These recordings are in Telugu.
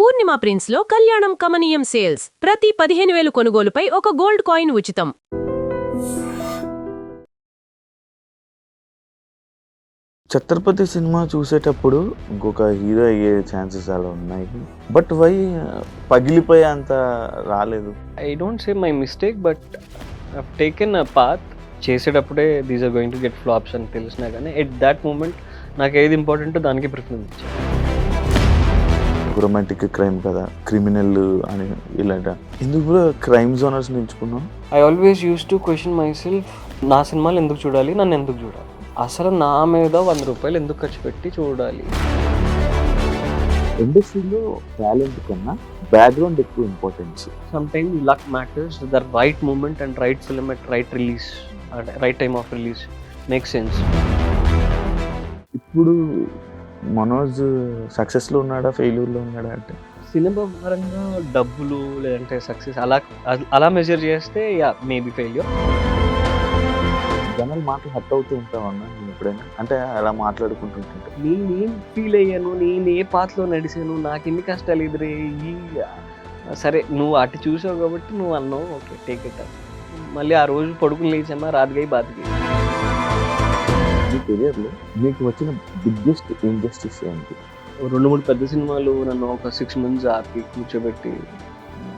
పూర్ణిమ ప్రిన్స్ లో కళ్యాణం కమనీయం సేల్స్ ప్రతి 15,000 కొనుగోలుపై ఒక గోల్డ్ కాయిన్ ఉచితం. ఛత్రపతి సినిమా చూసేటప్పుడు ఇంకొక హీరో అయ్యే ఛాన్సెస్ అలా ఉన్నాయి. బట్ వై పగిలిపోయే అంత రాలేదు? I don't say my mistake, but I've taken a path. చేసేటప్పుడే these are going to get flops అని తెలిసినా కానీ ఎట్ దాట్ మూమెంట్ నాకు ఏది ఇంపార్టెంట్ దానికి ప్రిఫరెన్స్ ఇచ్చాను. రొమాంటిక్ క్రైమ్ కదా, క్రిమినల్ అని ఇలాంటి ఎందుకు కూడా క్రైమ్ జోనర్స్ ఎంచుకున్నాం? I always use to question myself, నా సినిమాలు ఎందుకు చూడాలి, నన్ను ఎందుకు చూడాలి, అసలు నా మీద 100 రూపాయలు ఎందుకు ఖర్చు పెట్టి చూడాలి? ఇండస్ట్రీలో టాలెంట్ కన్నా బ్యాక్గ్రౌండ్ ఎక్కువ importance. Some time luck matters, the right moment and right film at right release, right time of release make sense. ఇప్పుడు మనోజ్ సక్సెస్లో ఉన్నాడా, ఫెయిల్యూర్లో ఉన్నాడా? అంటే సినిమా పరంగా డబ్బులు లేదంటే సక్సెస్ అలా మెజర్ చేస్తే యా మేబీ ఫెయిల్యూర్. జనాలు మాటలు హర్ట్ అవుతూ ఉంటామన్నా నేను ఎప్పుడైనా, అంటే అలా మాట్లాడుకుంటుంటే నేనేం ఫీల్ అయ్యాను, నేను ఏ పాత్రలో నడిచాను, నాకు ఎన్ని కష్టాలు ఎదురయ్యి, సరే నువ్వు అటు చూసావు కాబట్టి నువ్వు అన్నావు, ఓకే టేక్ ఇట్. మళ్ళీ ఆ రోజు పడుకుని లేచామా రాతిగాయి బాతిగాయి. మీ కెరియర్లో మీకు వచ్చిన బిగ్గెస్ట్ ఇంజస్టిస్ ఏంటి? 2-3 పెద్ద సినిమాలు నన్ను ఒక 6 months ఆపి కూర్చోబెట్టి,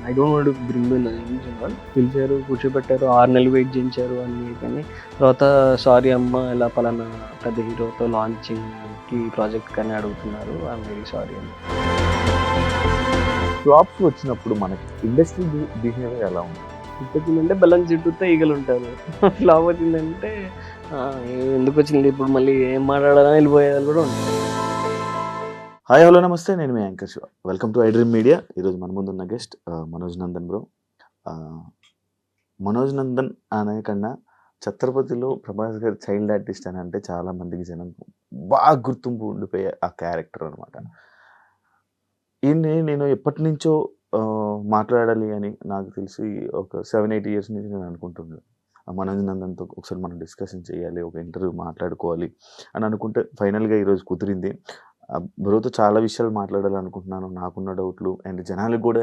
I don't want to bring my names అని పిలిచారు, కూర్చోబెట్టారు, 6 నెలలు వెయిట్ చేయించారు అన్నీ. కానీ తర్వాత సారీ అమ్మ ఇలా పలానా పెద్ద హీరోతో లాంచింగ్కి ప్రాజెక్ట్ కానీ అడుగుతున్నారు, ఐఎమ్ వెరీ సారీ అని. ఫ్లాప్స్ వచ్చినప్పుడు మనకి ఇండస్ట్రీ బిహేవియర్ ఎలా ఉంది? వచ్చిందంటే బెల్లం చుట్టూతో ఈగలు ఉంటారు, ఫ్లాప్ వచ్చిందంటే ఎందుకు వచ్చింది ఇప్పుడు మళ్ళీ ఏం మాట్లాడాలని వెళ్ళిపోయేది కూడా ఉంటుంది. హాయ్ హలో నమస్తే, నేను మీ anchor Shiva. Welcome to iDream media. ఈరోజు మన ముందు ఉన్న గెస్ట్ మనోజ్ నందన్ బ్రో. మనోజ్ నందన్ అనే కన్నా ఛత్రపతిలో ప్రభాస్ గారి చైల్డ్ ఆర్టిస్ట్ అని అంటే చాలా మందికి జనం బాగా గుర్తింపు ఉండిపోయే ఆ క్యారెక్టర్ అనమాట. ఈయన్ని నేను ఎప్పటి నుంచో మాట్లాడాలి అని నాకు తెలిసి ఒక 7-8 years నుంచి నేను అనుకుంటున్నాను. మనోజ్ నందన్తో ఒకసారి మనం డిస్కషన్ చేయాలి, ఒక ఇంటర్వ్యూ మాట్లాడుకోవాలి అని అనుకుంటే ఫైనల్గా ఈరోజు కుదిరింది. బ్రోతో చాలా విషయాలు మాట్లాడాలనుకుంటున్నాను, నాకున్న డౌట్లు అండ్ జనాలకు కూడా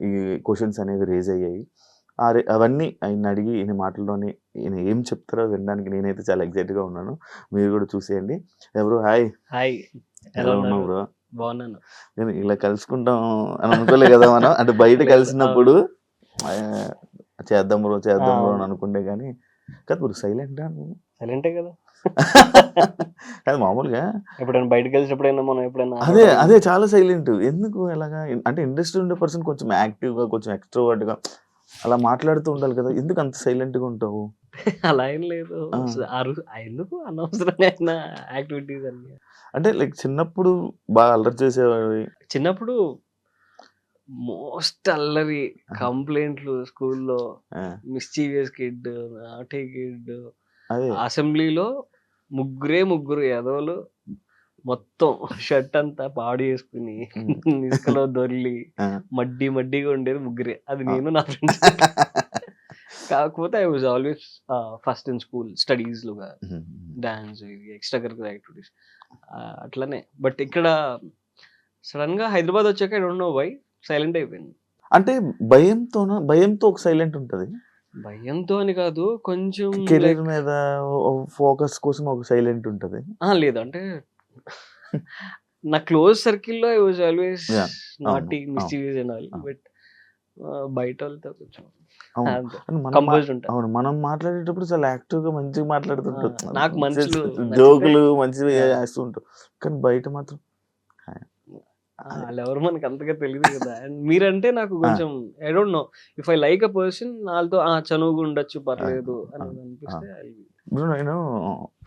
ఈ క్వశ్చన్స్ అనేవి రేజ్ అయ్యాయి. అవన్నీ ఆయన అడిగి ఈయన మాటల్లోనే ఈయన ఏం చెప్తారో వినడానికి నేనైతే చాలా ఎక్సైట్గా ఉన్నాను. మీరు కూడా చూసేయండి. ఎవరు హాయ్ హాయ్ ఎలా ఉన్నావు బ్రో? బాగున్నాను. నేను ఇలా కలుసుకుంటాం అని అనుకోలే కదా మనం, అంటే బయట కలిసినప్పుడు చేద్దాం బ్రో అని అనుకుంటే కానీ కదా బ్రో. సైలెంటా? సైలెంటే కదా. అది మామూలుగా ఎప్పుడైనా బయటకు కలిసినప్పుడైనా మనం ఎప్పుడైనా అదే చాలా సైలెంట్. ఎందుకు ఎలాగా? అంటే ఇండస్ట్రీ ఉండే పర్సన్ కొంచెం యాక్టివ్గా, కొంచెం ఎక్స్ట్రోవర్ట్గా అలా మాట్లాడుతూ ఉండాలి కదా, ఎందుకు అంత సైలెంట్గా ఉంటావు? అలా ఏం లేదు, ఎందుకు అనవసరమైన యాక్టివిటీస్ అన్ని. అంటే లైక్ చిన్నప్పుడు బాగా అల్లరి చేసేవాడి? చిన్నప్పుడు మోస్ట్ అల్లరి, కంప్లైంట్లు స్కూల్లో, మిస్చీవియస్ కిడ్, నాటీ కిడ్. అసెంబ్లీలో ముగ్గురు ఎదవలు మొత్తం షర్ట్ అంతా పాడు చేసుకుని ఇసుకలో దొర్లి మడ్డిగా ఉండేది ముగ్గురే. అది నేను నా ఫ్రెండ్స్. కాకపోతే I was always first in school studies లో, డాన్స్, ఎక్స్ట్రా కరిక్యులర్ యాక్టివిటీస్ అట్లనే. బట్ ఇక్కడ సడన్ గా హైదరాబాద్ వచ్చాక I don't know why silent అయిపోయింది. అంటే భయంతో ఒక సైలెంట్ ఉంటుంది. భయంతో అని కాదు, కొంచెం కెరీర్ మీద ఫోకస్ కోసం ఒక సైలెంట్ ఉంటుంది. లేదు అంటే నా క్లోజ్ సర్కిల్లో I was always naughty, mischievous and all. But బయట వాళ్ళతో కొంచెం కంపోజ్డ్ ఉంటా. అవును, మనం మాట్లాడేటప్పుడు చాలా యాక్టివ్ గా మంచిగా మాట్లాడుతుంటాం, నాకు మనుషులు జోకులు మంచిగా వేస్తుంటాం. కానీ బయట మాత్రం వాళ్ళెవరు మనకు అంతగా తెలియదు కదా. అండ్ మీరంటే నాకు కొంచెం I don't no if I like a person, వాళ్ళతో చనువుగా ఉండొచ్చు, పర్లేదు అని అనిపిస్తే. నేను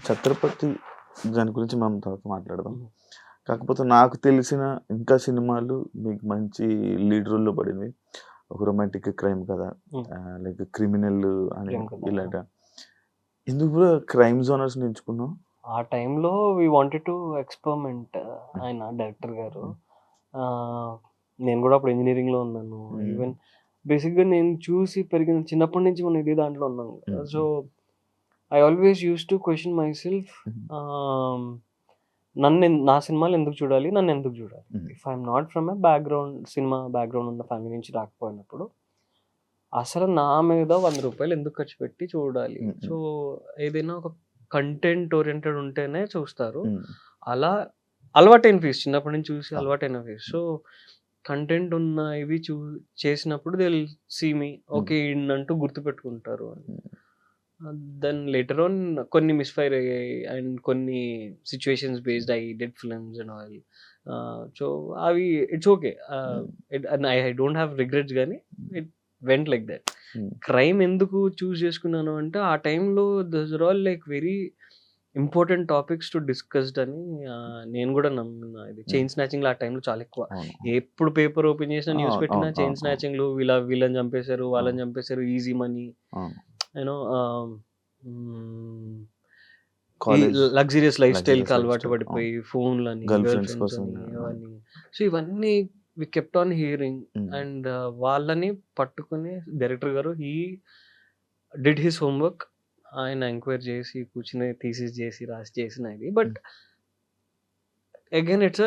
ఛత్రపతి దాని గురించి మనం తర్వాత మాట్లాడదాం. కాకపోతే నాకు తెలిసిన ఇంకా సినిమాలు మీకు మంచి లీడ్ రోల్లో పడినవి, ఒక రొమాంటిక్ క్రైమ్ కదా, లైక్ క్రిమినల్ అని ఇలాంటి. ఎందుకు కూడా క్రైమ్ జోనర్స్ ఎంచుకున్నాం? ఆ టైంలో వీ వాంటెడ్ టు ఎక్స్పెరిమెంట్. ఆయన డైరెక్టర్ గారు, నేను కూడా అప్పుడు ఇంజనీరింగ్లో ఉన్నాను. ఈవెన్ బేసిక్గా నేను చూసి పెరిగిన చిన్నప్పటి నుంచి మనం ఇదే దాంట్లో ఉన్నాం. So I always use to question myself, నా సినిమాలు ఎందుకు చూడాలి, నన్ను ఎందుకు చూడాలి? If I'm not from a background, cinema background ఉన్న ఫ్యామిలీ నుంచి రాకపోయినప్పుడు అసలు నా మీద 100 రూపాయలు ఎందుకు ఖర్చు పెట్టి చూడాలి? సో ఏదైనా ఒక కంటెంట్ ఓరియంటెడ్ ఉంటేనే చూస్తారు. అలా అలవాటైన ఫీస్, చిన్నప్పటి నుంచి చూసి అలవాటైన ఫీస్. సో కంటెంట్ ఉన్న ఇవి చేసినప్పుడు they will see me, okay అంటూ గుర్తుపెట్టుకుంటారు అని. దెన్ లేటర్ ఆన్ కొన్ని మిస్ఫైర్ అయ్యాయి అండ్ కొన్ని situations based I did films and all. So అవి it's okay, I don't have regrets, కానీ it went like that. Crime ఎందుకు చూస్ చేసుకున్నాను అంటే ఆ టైంలో those are all like very important topics to discussed అని నేను కూడా నమ్మిన. ఇది చైన్ స్నాచింగ్ ఆ టైంలో చాలా ఎక్కువ. ఎప్పుడు పేపర్ ఓపెన్ చేసినా న్యూస్ పెట్టినా చైన్ స్నాచింగ్లు, వీళ్ళని చంపేశారు, వాళ్ళని చంపేశారు, easy money, you know luxurious life style కి అలవాటు పడిపోయి ఫోన్లని, గర్ల్ ఫ్రెండ్స్ అని, అవన్నీ. సో ఇవన్నీ we kept on hearing and వాళ్ళని పట్టుకుని డైరెక్టర్ గారు హీ డిడ్ హిస్ హోంవర్క్. ఆయన ఎంక్వైరీ చేసి కూర్చుని థీసిస్ చేసి రాసి చేసిన ఇది. But again it's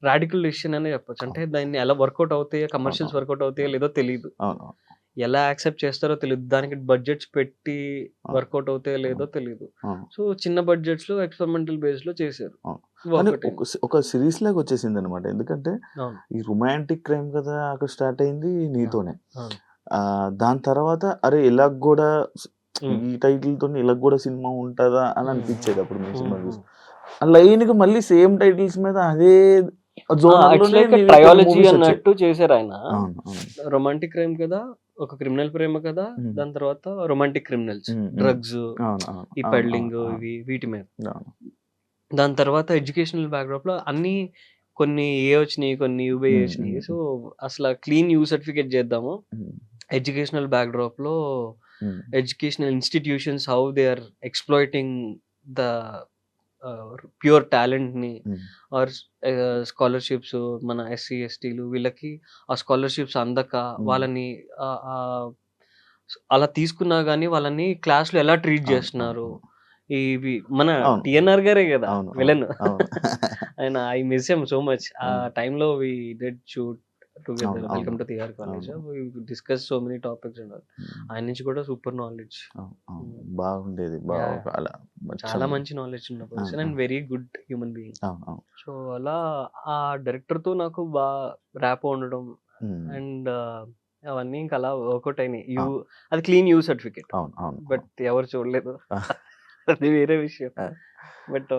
radical decision అనే చెప్పొచ్చు. అంటే దాన్ని ఎలా వర్కౌట్ అవుతాయో, కమర్షియల్స్ వర్కౌట్ అవుతాయో లేదో తెలియదు, ఎలా యాక్సెప్ట్ చేస్తారో తెలియదు, దానికి బడ్జెట్స్ పెట్టి వర్కౌట్ అవుతాయో లేదో తెలియదు. సో చిన్న బడ్జెట్స్ లో ఎక్స్పెరిమెంటల్ బేస్ లో చేశారు. ఒక సిరీస్ లాగా వచ్చేసింది అనమాట. ఎందుకంటే ఈ రొమాంటిక్ క్రైమ్ కదా అక్కడ స్టార్ట్ అయింది నీతోనే. దాని తర్వాత అరే ఇలా కూడా ఈ టైటిల్ తో ఇలా కూడా సినిమా ఉంటుందా అని అనిపించేది అప్పుడు మేము సినిమా చూసి. లైన్ కి మళ్ళీ సేమ్ టైటిల్స్ మీద అదే ట్రయాలజీ అన్నట్టు చేశారు ఆయన. రొమాంటిక్ క్రైమ్ కదా, ఒక క్రిమినల్ ప్రేమ కదా, దాని తర్వాత రొమాంటిక్ క్రిమినల్స్, డ్రగ్స్, ఈ పెడ్లింగ్, ఇవి వీటి మీద. దాని తర్వాత ఎడ్యుకేషనల్ బ్యాక్డ్రాప్ లో అన్ని కొన్ని ఏ వచ్చినాయి, కొన్ని యూబై వచ్చినాయి. సో అసలు క్లీన్ యూ సర్టిఫికేట్ చేద్దాము. ఎడ్యుకేషనల్ బ్యాక్డ్రాప్ లో educational institutions how they are exploiting the pure talent ని, ఆర్ స్కాలర్షిప్స్ మన ఎస్సీ ఎస్టీలు వీళ్ళకి ఆ స్కాలర్షిప్స్ అందక వాళ్ళని అలా తీసుకున్నా గానీ వాళ్ళని క్లాస్ లో ఎలా ట్రీట్ చేస్తున్నారు. ఇవి మన టిఎన్ఆర్ గారే కదా విలన్. ఆయన I miss him so much. ఆ టైంలో we did shoot together, welcome to TR college, we discuss so many topics and all. ఆయన నుంచి కూడా సూపర్ నాలెడ్జ్ బాగుండేది, చాలా మంచి నాలెడ్జ్ ఉన్న person and very good human being. So అలా ఆ డైరెక్టర్ తో నాకు బాగా ర్యాప్ ఉండడం అండ్ అవన్నీ ఇంకా అలా వర్కౌట్ అయినాయి. అది క్లీన్ యూ సర్టిఫికేట్, బట్ ఎవరు చూడలేదు, అది వేరే విషయం. But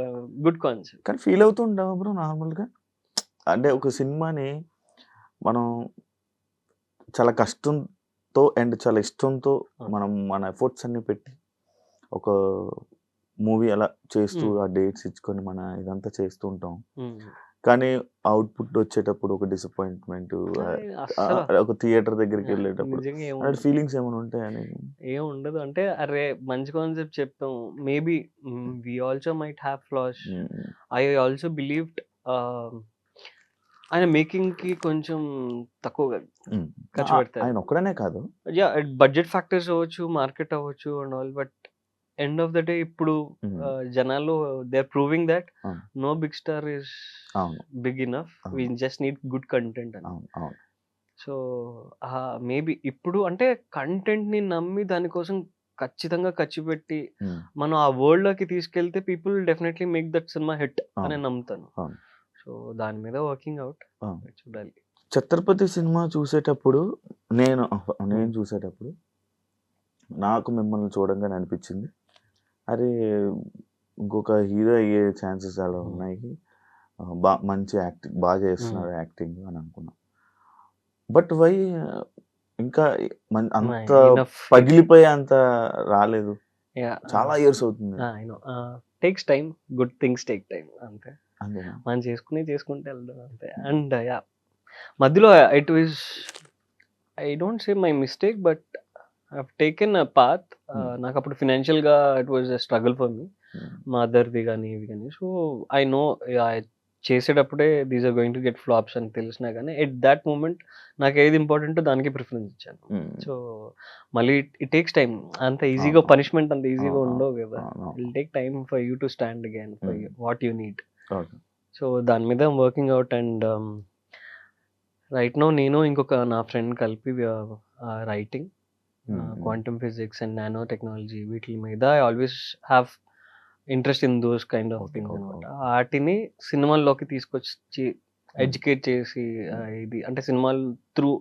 good concept. కానీ ఫీల్ అవుతుంటావా బ్రో నార్మల్గా? అంటే ఒక సినిమాని మనం చాలా కష్టంతో అండ్ చాలా ఇష్టంతో మనం మన ఎఫర్ట్స్ అన్ని పెట్టి ఒక మూవీ అలా చేస్తూ ఆ డేట్స్ ఇచ్చుకొని మన ఇదంతా చేస్తూ ఉంటాం. కానీ అవుట్పుట్ వచ్చేటప్పుడు ఒక డిసప్పాయింట్మెంట్, ఒక థియేటర్ దగ్గరికి వెళ్ళేటప్పుడు ఫీలింగ్స్ ఏమైనా ఉంటాయని? ఏం ఉండదు. అంటే అరే మంచి కాన్సెప్ట్ చెప్తాం, maybe we also might have flaws. I also believed ఆయన మేకింగ్ కి కొంచెం తక్కువ ఖర్చు పెడతారు. ఆయన ఒక్కడనే కాదు, బడ్జెట్ ఫ్యాక్టర్స్ అవ్వచ్చు, మార్కెట్ అవ్వచ్చు and all. But end of the day ఇప్పుడు జనాలు they are proving that no big star is big enough, we just need good content అని. సో మేబీ ఇప్పుడు అంటే కంటెంట్ ని నమ్మి దానికోసం ఖచ్చితంగా ఖర్చు పెట్టి మనం ఆ వరల్డ్ లోకి తీసుకెళ్తే people definitely make that cinema hit అని నమ్ముతాను. సో దాని మీద వర్కింగ్ అవుట్ చూడాలి. ఛత్రపతి సినిమా చూసేటప్పుడు నేను చూసేటప్పుడు నాకు మిమ్మల్ని చూడంగానే అనిపించింది, అరే ఇంకొక హీరో అయ్యే ఛాన్సెస్ అలా ఉన్నాయి, మంచి యాక్టింగ్ బాగా చేస్తున్నారు యాక్టింగ్ అని అనుకున్నా. బట్ వై ఇంకా అంత పగిలిపోయే అంత రాలేదు? చాలా ఇయర్స్ అవుతుంది. Takes time, good things take time అంతే. మనం చేసుకుంటే వెళ్దాం అంతే. అండ్ మధ్యలో it was, I don't say my mistake, but I have taken a path. నాకు అప్పుడు ఫినాన్షియల్ గా it was a struggle for me, మా అదర్ది కానీ ఇవి కానీ. సో ఐ నో చేసేటప్పుడే these are going to get flops అని తెలిసినా కానీ ఎట్ దాట్ మూమెంట్ నాకు ఏది ఇంపార్టెంట్ దానికి ప్రిఫరెన్స్ ఇచ్చాను. సో మళ్ళీ ఇట్ టేక్స్ టైం. అంత ఈజీగా పనిష్మెంట్ అంత ఈజీగా ఉండవు కదా. It take time for you to stand again for what you need. So దాని మీద working out. And right now నేను ఇంకొక నా ఫ్రెండ్ కలిపి writing, quantum physics and nanotechnology వీటి మీద I always have interest in those kind of things అనమాట. వాటిని సినిమాల్లోకి తీసుకొచ్చి ఎడ్యుకేట్ చేసి ఇది అంటే సినిమాల త్రూ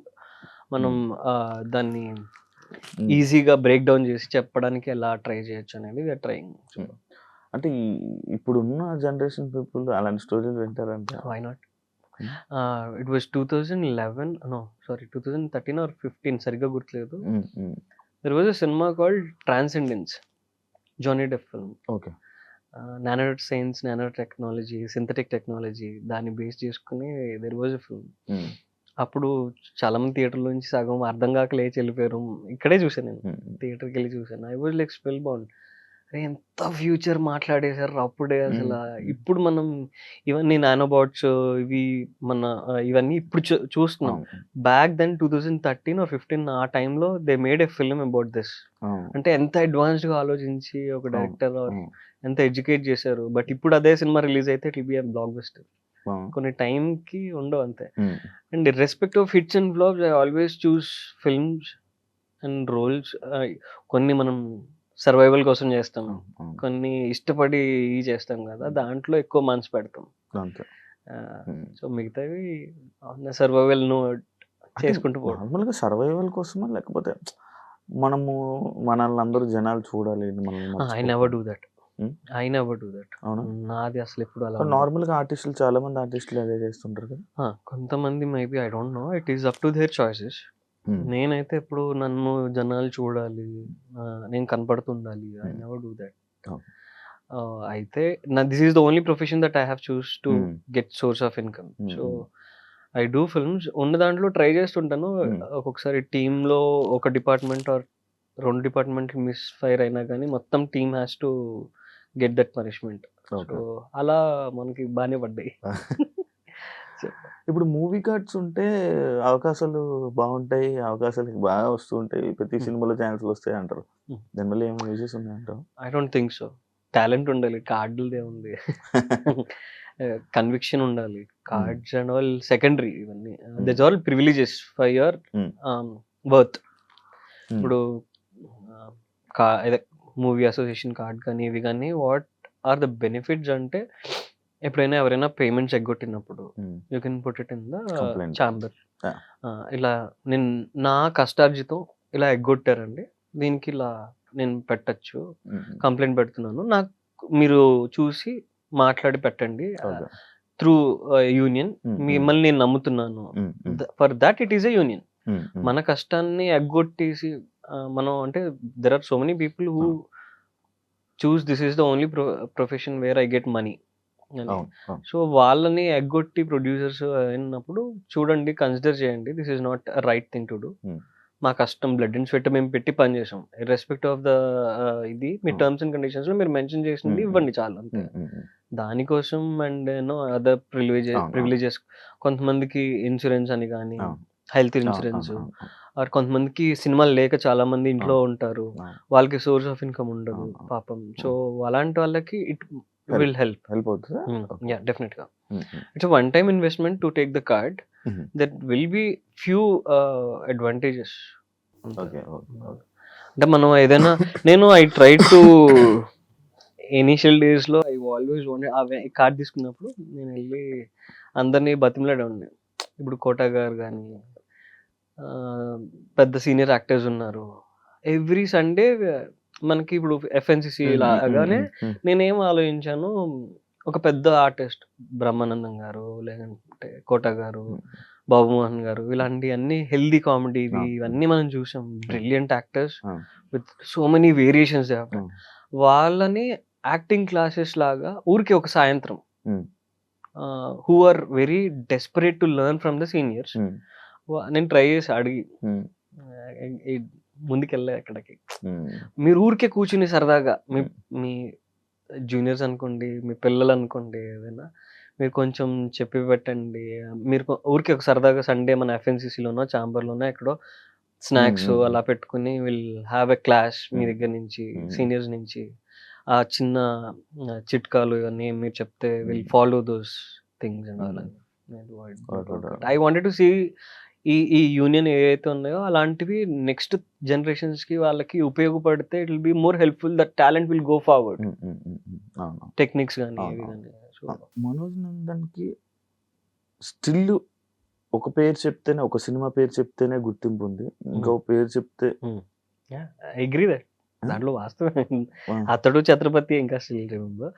మనం దాన్ని ఈజీగా బ్రేక్ డౌన్ చేసి చెప్పడానికి ఎలా ట్రై చేయొచ్చు అనేది వీఆర్ ట్రైయింగ్. అంటే ఇప్పుడున్న జనరేషన్ పీపుల్ అలాంటి స్టోరీలు వింటారంటే why not? It was 2011 no sorry 2013 or 15 సరిగ్గా గుర్తులేదు. There was a cinema called transcendence, Johnny Depp film. Okay. Nano science, nano technology, synthetic technology దాన్ని బేస్ చేసుకుని దెర్ వాజ్ అ ఫిల్మ్. అప్పుడు చాలా మంది థియేటర్లో నుంచి సగం అర్థం కాక లేచి వెళ్ళిపోయారు. ఇక్కడే చూసాను, నేను థియేటర్కి వెళ్ళి చూసాను. I was like spell bound. ఎంత ఫ్యూచర్ మాట్లాడేశారు అప్పుడే అసలు. ఇప్పుడు మనం ఇవన్నీ నానోబాట్స్ ఇవి మన ఇవన్నీ ఇప్పుడు చూస్తున్నాం. బ్యాక్ దెన్ 2013 or 15 ఆ టైంలో they made a film about this. అంటే ఎంత అడ్వాన్స్డ్గా ఆలోచించి ఒక డైరెక్టర్ ఎంత ఎడ్యుకేట్ చేశారు. బట్ ఇప్పుడు అదే సినిమా రిలీజ్ అయితే it will be a blockbuster. కొన్ని టైంకి ఉండవు అంతే. And irrespective of hits and flops I always choose films and roles. కొన్ని మనం సర్వైవల్ కోసం చేస్తాం, కొన్ని ఇష్టపడి చేస్తాం కదా, దాంట్లో ఎక్కువ మనసు పెడతాం. సో మిగతావి సర్వైవల్ చేసుకుంటూ పోవడం. నార్మల్గా సర్వైవల్ కోసమా లేకపోతే మనము మనల్ని అందరూ జనాలు చూడాలి? I never do that. అవునా? నాది అసలు ఎప్పుడు అలా. నార్మల్గా ఆర్టిస్టులు చాలా మంది ఆర్టిస్టులు అదే చేస్తుంటారు కదా. కొంతమంది maybe I don't no, it is up to their choices. నేనైతే ఎప్పుడు నన్ను జనాలు చూడాలి, నేను కనపడుతుండాలి, ఐ నెవర్ డూ దట్. అయితే this is the only profession that I have choose to get source of income. So I do films. ఉన్న దాంట్లో ట్రై చేస్తుంటాను. ఒక్కొక్కసారి టీంలో ఒక డిపార్ట్మెంట్ ఆర్ 2 డిపార్ట్మెంట్లు మిస్ ఫైర్ అయినా కానీ మొత్తం team has to get that punishment. So అలా మనకి బాగానే పడ్డాయి. ఇప్పుడు మూవీ కార్డ్స్ ఉంటే అవకాశాలు బాగుంటాయి, అవకాశాలు బాగా వస్తూ ఉంటాయి, ప్రతి సినిమాలో ఛాన్సులు వస్తాయి అంటారు. దానివల్ల ఏమైనా యూజెస్ ఉన్నాయంటారు? I don't think so. Talent ఉండాలి, కార్డులదే ఉంది. కన్విక్షన్ ఉండాలి. Cards and all secondary. ఇవన్నీ that's all privileges for your worth. ఇప్పుడు మూవీ అసోసియేషన్ కార్డ్ కానీ ఇవి కానీ వాట్ ఆర్ ద బెనిఫిట్స్ అంటే, ఎప్పుడైనా ఎవరైనా పేమెంట్స్ ఎగ్గొట్టినప్పుడు you can put it in the chamber. ఇలా నేను నా కష్టార్జితం ఇలా ఎగ్గొట్టారండి, దీనికి ఇలా నేను పెట్టచ్చు, కంప్లైంట్ పెడుతున్నాను, నాకు మీరు చూసి మాట్లాడి పెట్టండి త్రూ యూనియన్, మిమ్మల్ని నేను నమ్ముతున్నాను. For that it is a union. మన కష్టాన్ని ఎగ్గొట్టేసి మనం అంటే there are so many people who choose this is the only profession where I get money. So వాళ్ళని ఎగ్గొట్టి ప్రొడ్యూసర్స్ అయినప్పుడు చూడండి, కన్సిడర్ చేయండి, this is not right thing to do. మా కష్టం బ్లడ్ అండ్ స్వెట్ మేము పెట్టి పని చేసాం, ఇర్రెస్పెక్ట్ ఆఫ్ ద ఇది మీ టర్మ్స్ అండ్ కండిషన్స్ లో మీరు మెన్షన్ చేసింది ఇవ్వండి చాలు అంతే. దానికోసం అండ్ యూనో అదర్ ప్రివిలేజెస్ కొంతమందికి ఇన్సూరెన్స్ అని కానీ, హెల్త్ ఇన్సూరెన్స్, ఆర్ కొంతమందికి సినిమాలు లేక చాలా మంది ఇంట్లో ఉంటారు, వాళ్ళకి సోర్స్ ఆఫ్ ఇన్కమ్ ఉండదు పాపం. సో అలాంటి వాళ్ళకి ఇట్ will help అవుతుందా? Yeah, definitely. It's a one time investment to take the card. That will be few advantages. Okay. అంటే మనం ఏదైనా నేను I try to initial days లో ఐ ఆల్వేస్ వాంటెడ్ ఈ కార్డ్ తీసుకున్నప్పుడు నేను వెళ్ళి అందరినీ బతిమలాడేవాడిని. ఇప్పుడు కోట గారు కానీ పెద్ద సీనియర్ యాక్టర్స్ ఉన్నారు, ఎవ్రీ సండే మనకి ఇప్పుడు ఎఫ్ఎన్సిసి లాగానే నేనేం ఆలోచించాను, ఒక పెద్ద ఆర్టిస్ట్ బ్రహ్మానందం గారు, లేదంటే కోట గారు, బాబుమోహన్ గారు, ఇలాంటి అన్ని హెల్దీ కామెడీ ఇవన్నీ మనం చూసాం. Brilliant actors with so many variations. వాళ్ళని యాక్టింగ్ క్లాసెస్ లాగా ఊరికి ఒక సాయంత్రం, who are very desperate to learn from the seniors, నేను ట్రై చేసి అడిగి ముందుకెళ్ళే అక్కడికి, మీరు ఊరికే కూర్చుని సరదాగా మీ జూనియర్స్ అనుకోండి, మీ పిల్లలు అనుకోండి, ఏదైనా మీరు కొంచెం చెప్పి పెట్టండి. మీరు ఊరికే ఒక సరదాగా సండే మన ఎఫ్ఎన్సీసీలోనో, చాంబర్‌లోనో ఎక్కడో స్నాక్స్ అలా పెట్టుకొని విల్ హ్యావ్ ఎ క్లాష్ మీ దగ్గర నుంచి, సీనియర్స్ నుంచి. ఆ చిన్న చిట్కాలు ఇవన్నీ మీరు చెప్తే will follow those things and all. I wanted to see ఈ యూనియన్ ఏవైతే ఉన్నాయో అలాంటివి నెక్స్ట్ జనరేషన్స్‌కి వాళ్ళకి ఉపయోగపడితే it will be more helpful. That talent will go forward. అవును. టెక్నిక్స్ గాని అవును. ఏవి గాని. సో మనోజ్ నందన్‌కి స్టిల్ ఒక పేరు చెప్తేనే, ఒక సినిమా పేరు చెప్తేనే గుర్తింపు ఉంది. ఇంకో పేరు చెప్తే ఐ అగ్రీ దట్. దాంట్లో వాస్తవమే. ఆ! అతడు ఛత్రపతి ఇంకా still remember.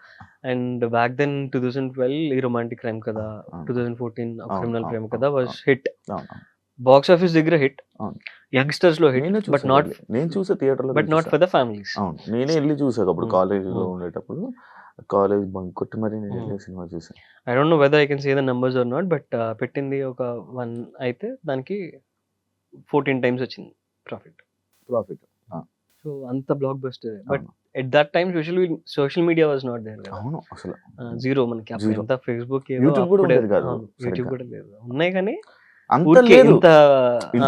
And back then 2012 ఈ రొమాంటిక్ క్రైమ్ కదా, అవును. 2014 అవును, క్రిమినల్ అవును, ప్రేమ కదా అవును, వాస్ హిట్. అవును. బాక్స్ ఆఫీస్ దగ్గర హిట్, అవును. యంగ్స్టర్స్ లో హిట్, నేను బట్ చూసా నాట్ వెళ్ళి. నేను చూసా థియేటర్‌లో బట్ నాట్ చూసా. For the families. అవును. నేనే ఎళ్లి చూసా అప్పుడు కాలేజ్‌లో ఉండేటప్పుడు. కాలేజ్ బంక్ కొట్టి మరి నేను ఎళ్లి సినిమా చూసా. I don't know whether I can say the numbers are not, but పెట్టింది ఒక 1 అయితే దానికి 14 టైమ్స్ వచ్చింది ప్రాఫిట్. ప్రాఫిట్. సో అంత బ్లాక్ బస్టర్. బట్ అవును. At that time social media was not there కదా. అవును. అసలు జీరో మనకి అప్పుడు. జీరో. ఎంత ఫేస్‌బుక్ ఏదో యూట్యూబ్ కూడా అప్పుడే. ఉండేది కాదు అవును. సరిగ్గా. యూట్యూబ్ కూడా లేదు. ఉన్నాయి కానీ అంత ఊరికే లేదు. ఇంత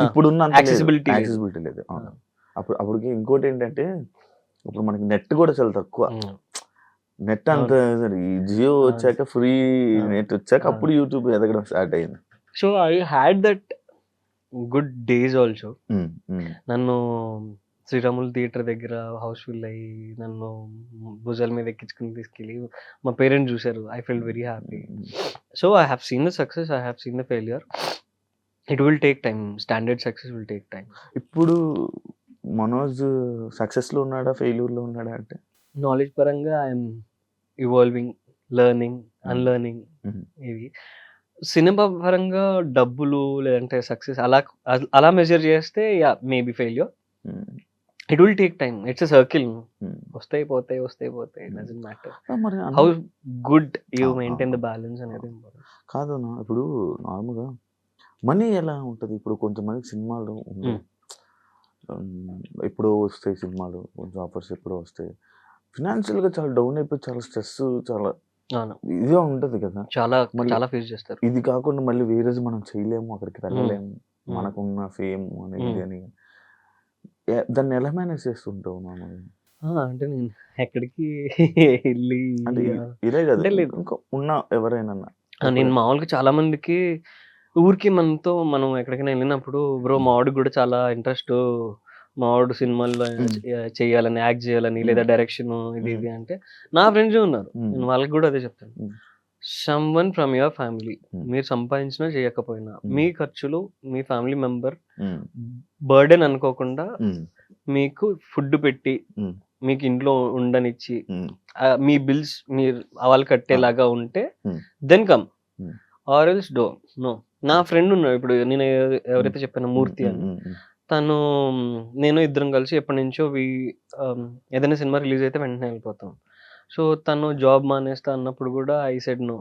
ఇప్పుడున్నంత లేదు. యాక్సెసిబిలిటీ లేదు. యాక్సెసిబిలిటీ లేదు. అవును. అప్పటికి ఇంకోటేంటంటే ఇప్పుడు మనకి నెట్ కూడా చాలా తక్కువ. నెట్ అంత ఈ జియో వచ్చాక ఫ్రీ నెట్ వచ్చాక అప్పుడు యూట్యూబ్ ఎదగడం స్టార్ట్ అయింది. So I had that good days also. నన్ను శ్రీరాములు థియేటర్ దగ్గర హౌస్‌ఫుల్ అయ్యి నన్ను భుజాల మీద ఎక్కించుకొని తీసుకెళ్ళి మా పేరెంట్స్ చూసారు. I felt very happy. So I have seen the success, I have seen the failure. It will take time. Standard success will take time. ఇప్పుడు మనోజ్ సక్సెస్‌లో ఉన్నాడా? ఫెయిల్యూర్‌లో ఉన్నాడా అంటే? నాలెడ్జ్ పరంగా ఐఎమ్ ఇవాల్వింగ్, లెర్నింగ్, అన్‌లెర్నింగ్ ఇవి. సినిమా పరంగా డబ్బులు లేదంటే సక్సెస్ అలా మెజర్ చేస్తే yeah! Maybe failure. It will take time. It's a circle. వస్తాయి పోతాయి, వస్తాయి పోతాయి. It doesn't matter. మరి how good you maintain the balance అనేది ఇంపార్టెంట్. కాదన్నా ఇప్పుడు నార్మల్‌గా మనీ ఎలా ఉంటది? ఇప్పుడు కొంతమందికి సినిమాలు ఉండవు. ఎప్పుడో వస్తాయి సినిమాలు. కొంచెం ఆఫర్స్ ఎప్పుడో వస్తాయి. ఫినాన్షియల్‌గా చాలా డౌన్ అయిపోయి చాలా స్ట్రెస్ చాలా ఇదిగా ఉంటది కదా! చాలా ఫేస్ చేస్తారు. ఇది కాకుండా మళ్ళీ వేరేది మనం చేయలేము. అక్కడికి వెళ్ళలేము. మనకున్న ఫేమ్ అనేది అని దాన్ని ఎలా మేనేజ్ చేస్తుంటావు మామూలుగా? అంటే నేను ఎక్కడికి ఎళ్ళి అంటే ఇదే కదా! అంటే లేదు. ఇంకా ఉన్న ఎవరైనా నేను మామూలుగా చాలా మందికి ఊరికే మనం ఎక్కడికైనా వెళ్ళినప్పుడు బ్రో మావాడికి కూడా చాలా ఇంట్రెస్ట్, మావాడు సినిమాల్లో చేయాలని, యాక్ట్ చేయాలని, లేదా డైరెక్షన్ ఇది అంటే నా ఫ్రెండ్స్ ఉన్నారు. నేను వాళ్ళకి కూడా అదే చెప్తాను. సమ్‌వన్ ఫ్రమ్ యువర్ ఫ్యామిలీ, మీరు సంపాదించినా చేయకపోయినా మీ ఖర్చులు మీ ఫ్యామిలీ మెంబర్ బర్డెన్ అనుకోకుండా మీకు ఫుడ్ పెట్టి మీకు ఇంట్లో ఉండనిచ్చి మీ బిల్స్ మీరు వాళ్ళు కట్టేలాగా ఉంటే then come, or else no. నా ఫ్రెండ్ ఉన్నాడు ఇప్పుడు నేను ఎవరైతే చెప్పానో మూర్తి అని, తను నేను ఇద్దరం కలిసి ఎప్పటి నుంచో ఏదైనా సినిమా రిలీజ్ అయితే వెంటనే వెళ్ళిపోతాం. సో తను జాబ్ మానేస్తా అన్నప్పుడు కూడా ఐ సెడ్ నో.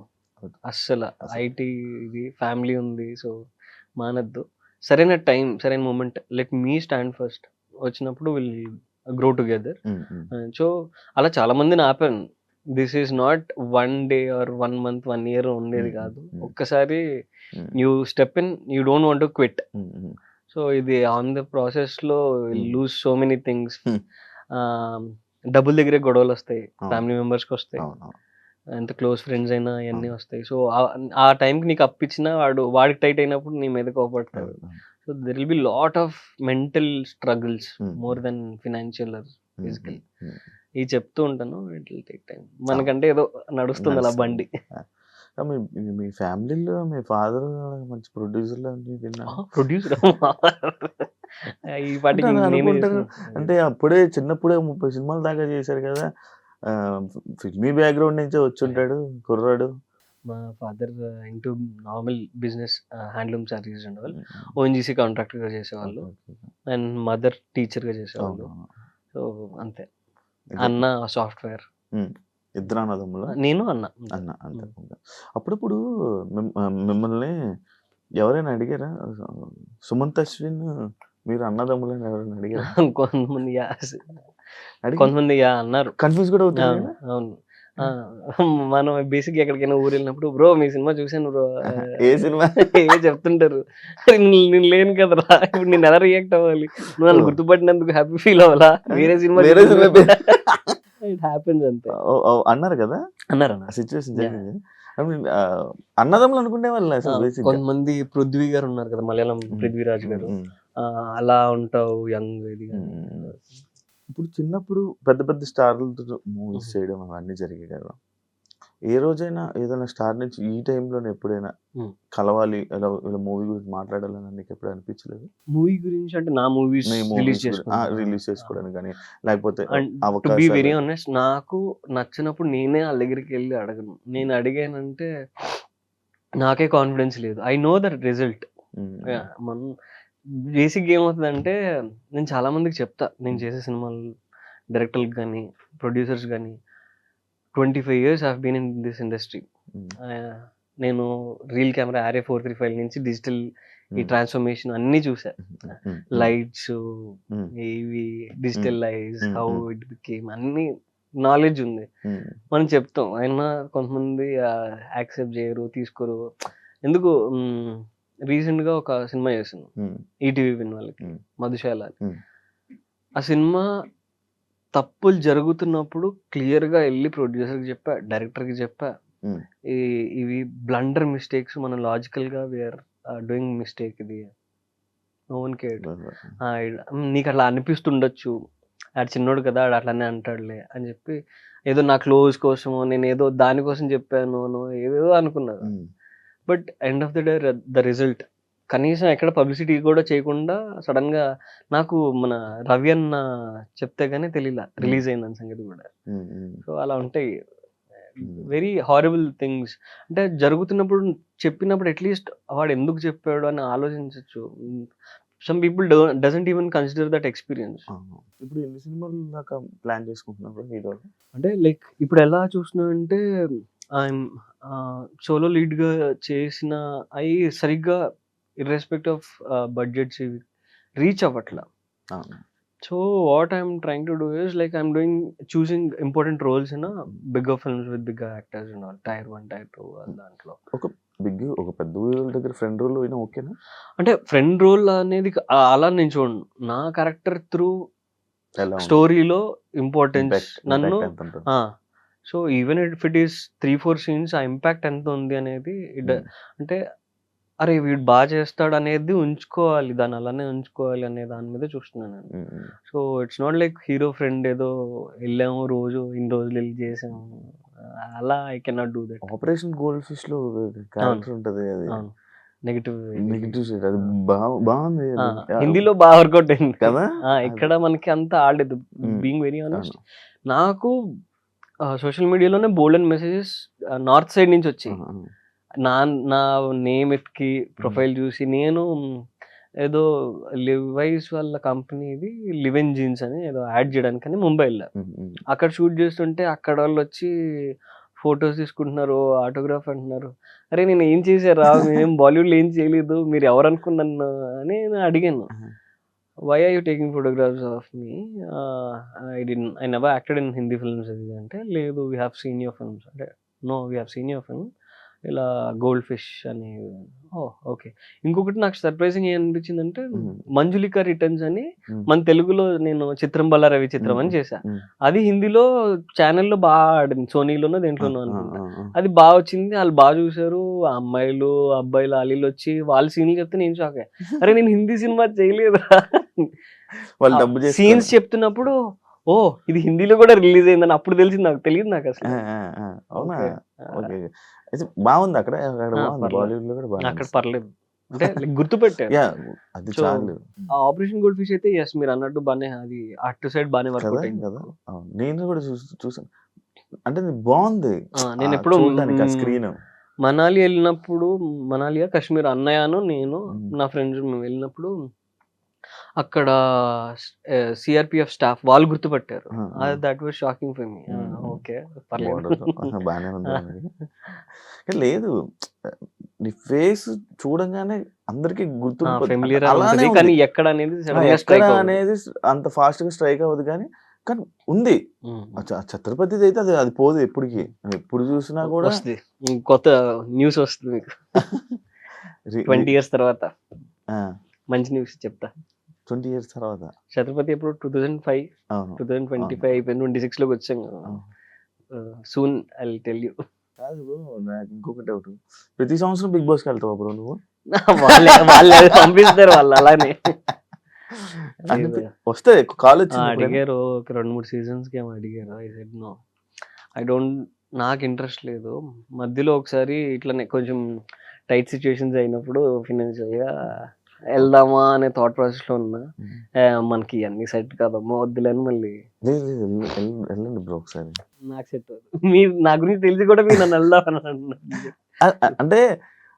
అస్సలు ఐటీ ఇది ఫ్యామిలీ ఉంది, సో మానద్దు. సరైన టైం, సరైన moment, let me stand first వచ్చినప్పుడు విల్ గ్రో టుగెదర్. సో అలా చాలా మందిని ఆపాను. This is not 1 day or 1 month 1 year ఉండేది కాదు. ఒక్కసారి you step in, you don't want to quit. So ఇది ఆన్ ద ప్రాసెస్ లో లూజ్ సో మెనీ థింగ్స్. డబ్బుల దగ్గరే గొడవలు వస్తాయి, ఫ్యామిలీ మెంబర్స్కి వస్తాయి, ఎంత క్లోజ్ ఫ్రెండ్స్ అయినా అవన్నీ వస్తాయి. సో ఆ టైంకి నీకు అప్పించినా వాడికి టైట్ అయినప్పుడు నీ మీద కోపడతాడు. So there will be lot of mental struggles more than financial or physical. ఇది చెప్తూ ఉంటాను. It will take time. మనకంటే ఏదో నడుస్తుంది అలా బండి. మీ ఫ్యామిలీలో మీ ఫాదర్ మంచి ప్రొడ్యూసర్ ప్రొడ్యూసర్ ఈ పాటికి అంటే అప్పుడే చిన్నప్పుడే 30 సినిమాల దాకా చేశారు కదా, ఫిల్మీ బ్యాక్గ్రౌండ్ నుంచే వచ్చుంటాడు కుర్రాడు. మా father into normal business, handloom sarees and all. ONGC కాంట్రాక్టర్గా చేసేవాళ్ళు అండ్ మదర్ టీచర్గా చేసేవాళ్ళు. సో అంతే. అన్న సాఫ్ట్వేర్. ఇద్దరు అన్నదమ్ములు? నేను అన్న అంతే. అప్పుడప్పుడు మిమ్మల్ని ఎవరైనా అడిగారా సుమంత్ అశ్విన్ మీరు అన్నదమ్ములని ఎవరైనా అడిగారా? కొంతమంది అన్నారు. కన్ఫ్యూజ్ కూడా అవుతారు. అవును. మనం బేసిక్ ఎక్కడికైనా ఊరు వెళ్ళినప్పుడు బ్రో మీ సినిమా చూసాను బ్రో ఏ సినిమా? ఏ చెప్తుంటారు. నేను లేను కదరా, ఇప్పుడు నేను ఎలా రియాక్ట్ అవ్వాలి, నువ్వు నన్ను గుర్తుపట్టినందుకు హ్యాపీ ఫీల్ అవ్వాలా, వేరే సినిమా వేరే సినిమా పేరు. ఇట్ హ్యాపెన్స్ అంతే అన్నారు కదా అన్నారు. సిచ్యువేషన్ జరిగింది. I mean, అన్నదమ్ములు అనుకునే వాళ్ళు అసలు బేసిక్. కొంతమంది పృథ్వీ గారు ఉన్నారు కదా, మలయాళం పృథ్వీరాజ్ గారు, అలా ఉంటావు యంగ్ ఇది. ఇప్పుడు చిన్నప్పుడు పెద్ద పెద్ద స్టార్లతో మూవీస్ చేయడం అవన్నీ జరిగాయి కదా. ఏ రోజైనా ఏదైనా స్టార్ నుంచి ఈ టైంలో ఎప్పుడైనా కలవాలి, ఇలా మూవీ గురించి మాట్లాడాలని నీకు ఎప్పుడు అనిపించలేదు? మూవీ గురించి అంటే నా మూవీస్ రిలీజ్ చేసుకోవడానికి కానీ లేకపోతే టు బి వెరీ ఆనెస్ట్, నాకు నచ్చినప్పుడు నేనే వాళ్ళ దగ్గరికి వెళ్ళి అడగను. నేను అడిగానంటే నాకే కాన్ఫిడెన్స్ లేదు. I know that result. మనం బేసిక్ ఏమవుతుందంటే, నేను చాలా మందికి చెప్తా, నేను చేసే సినిమాలు డైరెక్టర్లకు కానీ ప్రొడ్యూసర్స్ కానీ 25 years I've been in this industry. నేను రీల్ కెమెరా RA 435 నుంచి డిజిటల్ ఈ ట్రాన్స్ఫర్మేషన్ అన్ని చూసా. లైట్స్ ఇవి డిజిటలైజ్, హౌ ఇట్ బికేమ్, అన్ని నాలెడ్జ్ ఉంది. మనం చెప్తాం, అయినా కొంతమంది యాక్సెప్ట్ చేయరు, తీసుకోరు. ఎందుకు రీసెంట్ గా ఒక సినిమా చేసాను ఈటీవీ విన్ వాళ్ళకి, మధుశాల. ఆ సినిమా తప్పులు జరుగుతున్నప్పుడు క్లియర్ గా వెళ్ళి ప్రొడ్యూసర్కి చెప్పా, డైరెక్టర్కి చెప్పా, ఇవి బ్లండర్ మిస్టేక్స్, మనం లాజికల్ గా వీఆర్ డూయింగ్ మిస్టేక్, ఇది నో వన్ కేర్డ్. నీకు అట్లా అనిపిస్తుండొచ్చు, ఆడు చిన్నోడు కదా ఆడు అట్లానే అంటాడులే అని చెప్పి, ఏదో నా క్లోజ్ కోసమో నేను ఏదో దానికోసం చెప్పాను ఏదో అనుకున్నాను. But end of the day the result, కనీసం ఎక్కడ పబ్లిసిటీ కూడా చేయకుండా సడన్ గా నాకు మన రవి అన్న చెప్తే గానీ తెలియలా రిలీజ్ అయిందని సంగతి కూడా. సో అలా ఉంటాయి వెరీ హారబుల్ థింగ్స్. అంటే జరుగుతున్నప్పుడు చెప్పినప్పుడు అట్లీస్ట్ వాడు ఎందుకు చెప్పాడు అని ఆలోచించవచ్చు. Some people doesn't even consider that experience. ఇప్పుడు ఎన్ని సినిమాలు దాకా ప్లాన్ చేసుకుంటున్నారు? అంటే లైక్ ఇప్పుడు ఎలా చూస్తున్నా అంటే, సోలో లీడ్ గా చేసిన అవి సరిగ్గా irrespective of budgets reach అవ్వట్లా. So what I'm trying to do is like I'm choosing important roles in a bigger films with bigger actors, you know, tier 1 tier 2 దాంట్లో. ఒక పెద్ద హీరోల దగ్గర ఫ్రెండ్ రోల్ అయినా ఓకేనా? అంటే ఫ్రెండ్ రోల్ అనేది అలా నేను చూడను, నా క్యారెక్టర్ త్రూ స్టోరీలో ఇంపార్టెన్స్ నన్ను. So even if it is 3-4 scenes, ఆ ఇంపాక్ట్ ఎంత ఉంది అనేది అంటే అరే వీడు బాగా చేస్తాడు అనేది ఉంచుకోవాలి, దాన్ని అలానే ఉంచుకోవాలి అనే దాని మీద చూస్తున్నాను నేను. So it's not like hero friend ఏదో వెళ్ళాము రోజు ఇన్ని రోజులు వెళ్ళి చేసాము, అలా I cannot do that. Operation gold fish లో క్యారెక్టర్ ఉంటది, అది నెగటివ్ సైడ్, అది బాగుంది, హిందీలో బాగా వర్కౌట్ అయింది కదా. ఇక్కడ మనకి అంత ఆడలేదు. బీయింగ్ వెరీ ఆనెస్ట్, నాకు సోషల్ మీడియాలోనే బోల్డెన్ మెసేజెస్ నార్త్ సైడ్ నుంచి వచ్చాయి. నా నేమ్ ఎత్తికి ప్రొఫైల్ చూసి, నేను ఏదో లివైస్ వాళ్ళ కంపెనీది లివెన్ జీన్స్ అని ఏదో యాడ్ చేయడానికని ముంబై వెళ్ళా. అక్కడ షూట్ చేస్తుంటే అక్కడ వాళ్ళు వచ్చి ఫొటోస్ తీసుకుంటున్నారు, ఆటోగ్రాఫ్ అంటున్నారు. అరే నేను ఏం చేశారా, మేము బాలీవుడ్లో ఏం చేయలేదు, మీరు ఎవరు అనుకున్నాను అని నేను అడిగాను. Why are you taking photographs of me, I never acted in Hindi films అంటే, లేదు we have seen your films అంటే, no we have seen your film ఇలా గోల్డ్ ఫిష్ అని. ఓకే. ఇంకొకటి నాకు సర్ప్రైజింగ్ ఏమనిపించింది అంటే, మంజులిక రిటర్న్స్ అని మన తెలుగులో నేను చిత్రం బల్ల రవి చిత్రం అని చేశా. అది హిందీలో ఛానల్లో బాగా ఆడింది, సోనీలోనో దేంట్లోనో అనుకుంటా. అది బాగా వచ్చింది, వాళ్ళు బాగా చూసారు, అమ్మాయిలు అబ్బాయిలు అలీలు వచ్చి వాళ్ళ సీన్లు చెప్తే నేను షాక్ అయ్యా. అరే నేను హిందీ సినిమా చేయలేదురా, సీన్స్ చెప్తున్నప్పుడు ఓ ఇది హిందీలో కూడా రిలీజ్ అయిందని అప్పుడు తెలిసింది, నాకు తెలియదు నాకు అసలు. బాగుంది అక్కడ, బాలీవుడ్ లో కూడా అక్కడ పర్లేదు అంటే గుర్తుపెట్టారు. ఆపరేషన్ గోల్డ్ ఫిష్ అయితే ఎస్ మీరు అన్నట్టు బానే, అది అటు సైడ్ బానే వర్కౌట్ అయింది కదా. నేను కూడా చూసాను, అంటే బాగుంది. నేను ఎప్పుడు స్క్రీన్ మనాలి వెళ్ళినప్పుడు, మనాలియా కాశ్మీర్ అన్నయ్యను నేను నా ఫ్రెండ్స్ మేము వెళ్ళినప్పుడు అక్కడ సిఆర్పిఎఫ్ స్టాఫ్ వాళ్ళు గుర్తుపట్టారు. That was shocking for me. Okay బాగానే ఉంది. లేదు నీ ఫేస్ చూడంగానే అందరికి గుర్తు ఫెమిలియర్ కానీ ఎక్కడ అనేది అనేది అంత ఫాస్ట్ గా స్ట్రైక్ అవ్వదు, కానీ కానీ ఉంది. ఛత్రపతిది అయితే అది పోదు ఎప్పటికి. ఎప్పుడు చూసినా కూడా వస్తుంది కొత్త న్యూస్ వస్తుంది మీకు 20 years తర్వాత మంచి న్యూస్ చెప్తా. 20 years తర్వాత ఛత్రపతి ఎప్పుడు 2005 అవును 2025 అయిపోయింది, 26 లోకి వచ్చాం. Soon I will tell you. కాదు bro, నాకు ఇంకొక డౌట్. ప్రతి సంవత్సరం బిగ్ బాస్కి వెళ్తావా బ్రో నువ్వు? వాళ్ళే పంపిస్తారు వాళ్ళు అలానే. వస్తే కాలేజ్ అడిగారు ఒక 2-3 seasons కి ఏమో అడిగారు. I said no, I don't, నాకు ఇంట్రెస్ట్ లేదు. మధ్యలో ఒకసారి ఇట్లనే కొంచెం టైట్ సిచ్యువేషన్స్ అయినప్పుడు ఫినాన్షియల్ గా వెళ్దామా అనే థాట్ ప్రాసెస్ లో ఉన్నా. మనకి అన్ని సెట్ కాదమ్మా వద్దులేని మళ్ళీ వెళ్ళండి బ్రో ఒకసారి. నాకు సెట్ అవుతుంది. మీరు నా గురించి తెలిసి కూడా మీరు నన్ను వెళ్దామని అంటే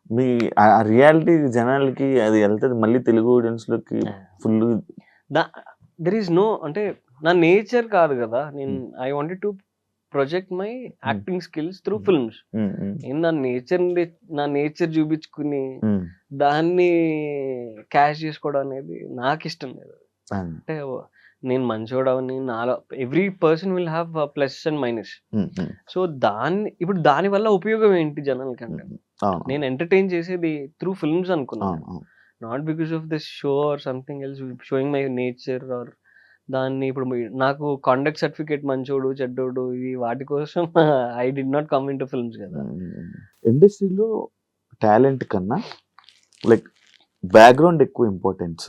మీ ఆ రియాలిటీ జనాలకి అది వెళ్తుంది మళ్ళీ తెలుగు ఆడియన్స్ లోకి ఫుల్. దెర్ ఈస్ నో, అంటే నా నేచర్ కాదు కదా. నేను I wanted to project my acting skills through films. నేను నా నేచర్ చూపించుకుని దాన్ని క్యాష్ చేసుకోవడం అనేది నాకు ఇష్టం లేదు. అంటే నేను మంచోడవని నాలో every person will have plus and minus. So ఇప్పుడు దాని వల్ల ఉపయోగం ఏంటి జనాలకంటే, నేను ఎంటర్టైన్ చేసేది త్రూ ఫిల్మ్స్ అనుకున్నాను. Not because of this show or something else showing my nature or దాన్ని. ఇప్పుడు నాకు కాండక్ట్ సర్టిఫికేట్ మంచోడు చెడ్డోడు ఇవి వాటి కోసం I did not come in to films కదా. ఇండస్ట్రీలో టాలెంట్ కన్నా లైక్ బ్యాక్గ్రౌండ్ ఎక్కువ ఇంపార్టెన్స్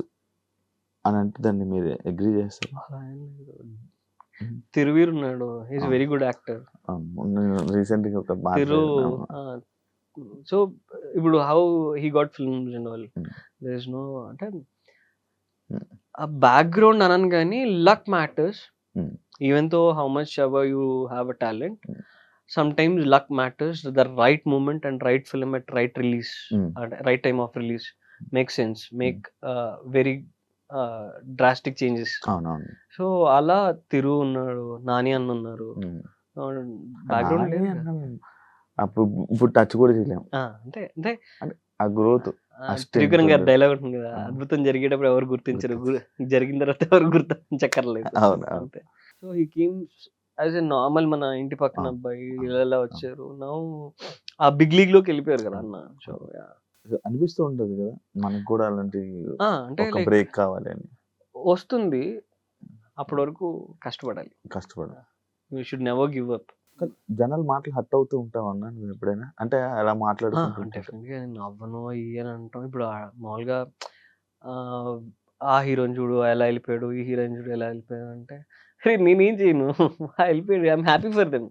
అని అంటే దాన్ని మీరు అగ్రీ చేస్తారు? తిరువీర్ ఉన్నాడు, is very good actor. Recent గా ఒక తిరు. సో ఇప్పుడు how he got films and all, there is no, అంటే ఆ బ్యాక్గ్రౌండ్ అనను కానీ luck matters. Even though how much ever you have a talent, sometimes luck matters. The right moment and right film at right release, right time of release makes sense, make very drastic changes. So అలా తిరు ఉన్నాడు, నాని అన్న ఉన్నారు. బ్యాక్గ్రౌండ్ లేదు ఇప్పుడు టచ్ కూడా చేయలేము. అంటే అంటే ఆ గ్రోత్ త్రివిక్రమ్ గారి డైలాగ్ ఉంటుంది కదా, అద్భుతం జరిగేటప్పుడు ఎవరు గుర్తించరు, జరిగిన తర్వాత ఎవరు గుర్తించక్కర్లేదు. అంతే. So he came as a normal, మన ఇంటి పక్కన అబ్బాయి ఇలా వచ్చారు. నా ఆ బిగ్ లీగ్ లోకి వెళ్ళిపోయారు కదా అన్న. సో అనిపిస్తూ ఉంటది కదా మనకు కూడా అలాంటి అంటే బ్రేక్ కావాలి అని. వస్తుంది, అప్పటి వరకు కష్టపడాలి. You should never give up. జనాలు మాటలు హట్ అవుతూ ఉంటావు అన్నా నువ్వు ఎప్పుడైనా? అంటే అలా మాట్లాడుకుంటా డెఫినెట్గా నేను అవ్వను అని అంటాం. ఇప్పుడు మామూలుగా ఆ హీరోని చూడు ఎలా వెళ్ళిపోయాడు, ఈ హీరోయిన్ చూడు ఎలా వెళ్ళిపోయాడు అంటే నేనేం చేయను, వెళ్ళిపోయాడు, ఐఎమ్ హ్యాపీ ఫర్ దెమ్.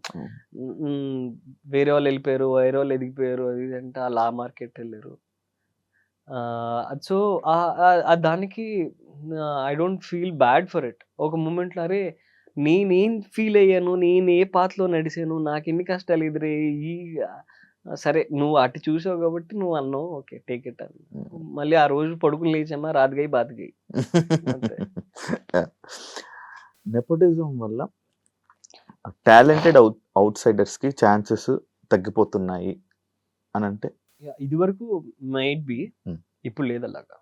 వేరే వాళ్ళు వెళ్ళిపోయారు, వేరే వాళ్ళు ఎదిగిపోయారు, అది అంటే ఆ లా మార్కెట్ వెళ్ళారు. సో దానికి I don't feel bad for it. ఒక మూమెంట్లో అరే నేనేం ఫీల్ అయ్యాను, నేను ఏ పాత్రలో నడిచాను, నాకు ఎన్ని కష్టాలు ఎదురయ్యి, సరే నువ్వు అటు చూసావు కాబట్టి నువ్వు అన్నావు, ఓకే టేక్ ఇట్ అని. మళ్ళీ ఆ రోజు పడుకుని లేచామా రాదుగాయి బాతుగాయి. నెపోటిజం వల్ల టాలెంటెడ్ అవుట్ సైడర్స్ కి ఛాన్సెస్ తగ్గిపోతున్నాయి అని అంటే? ఇది వరకు మైట్ బి, ఇప్పుడు లేదు అలాగా.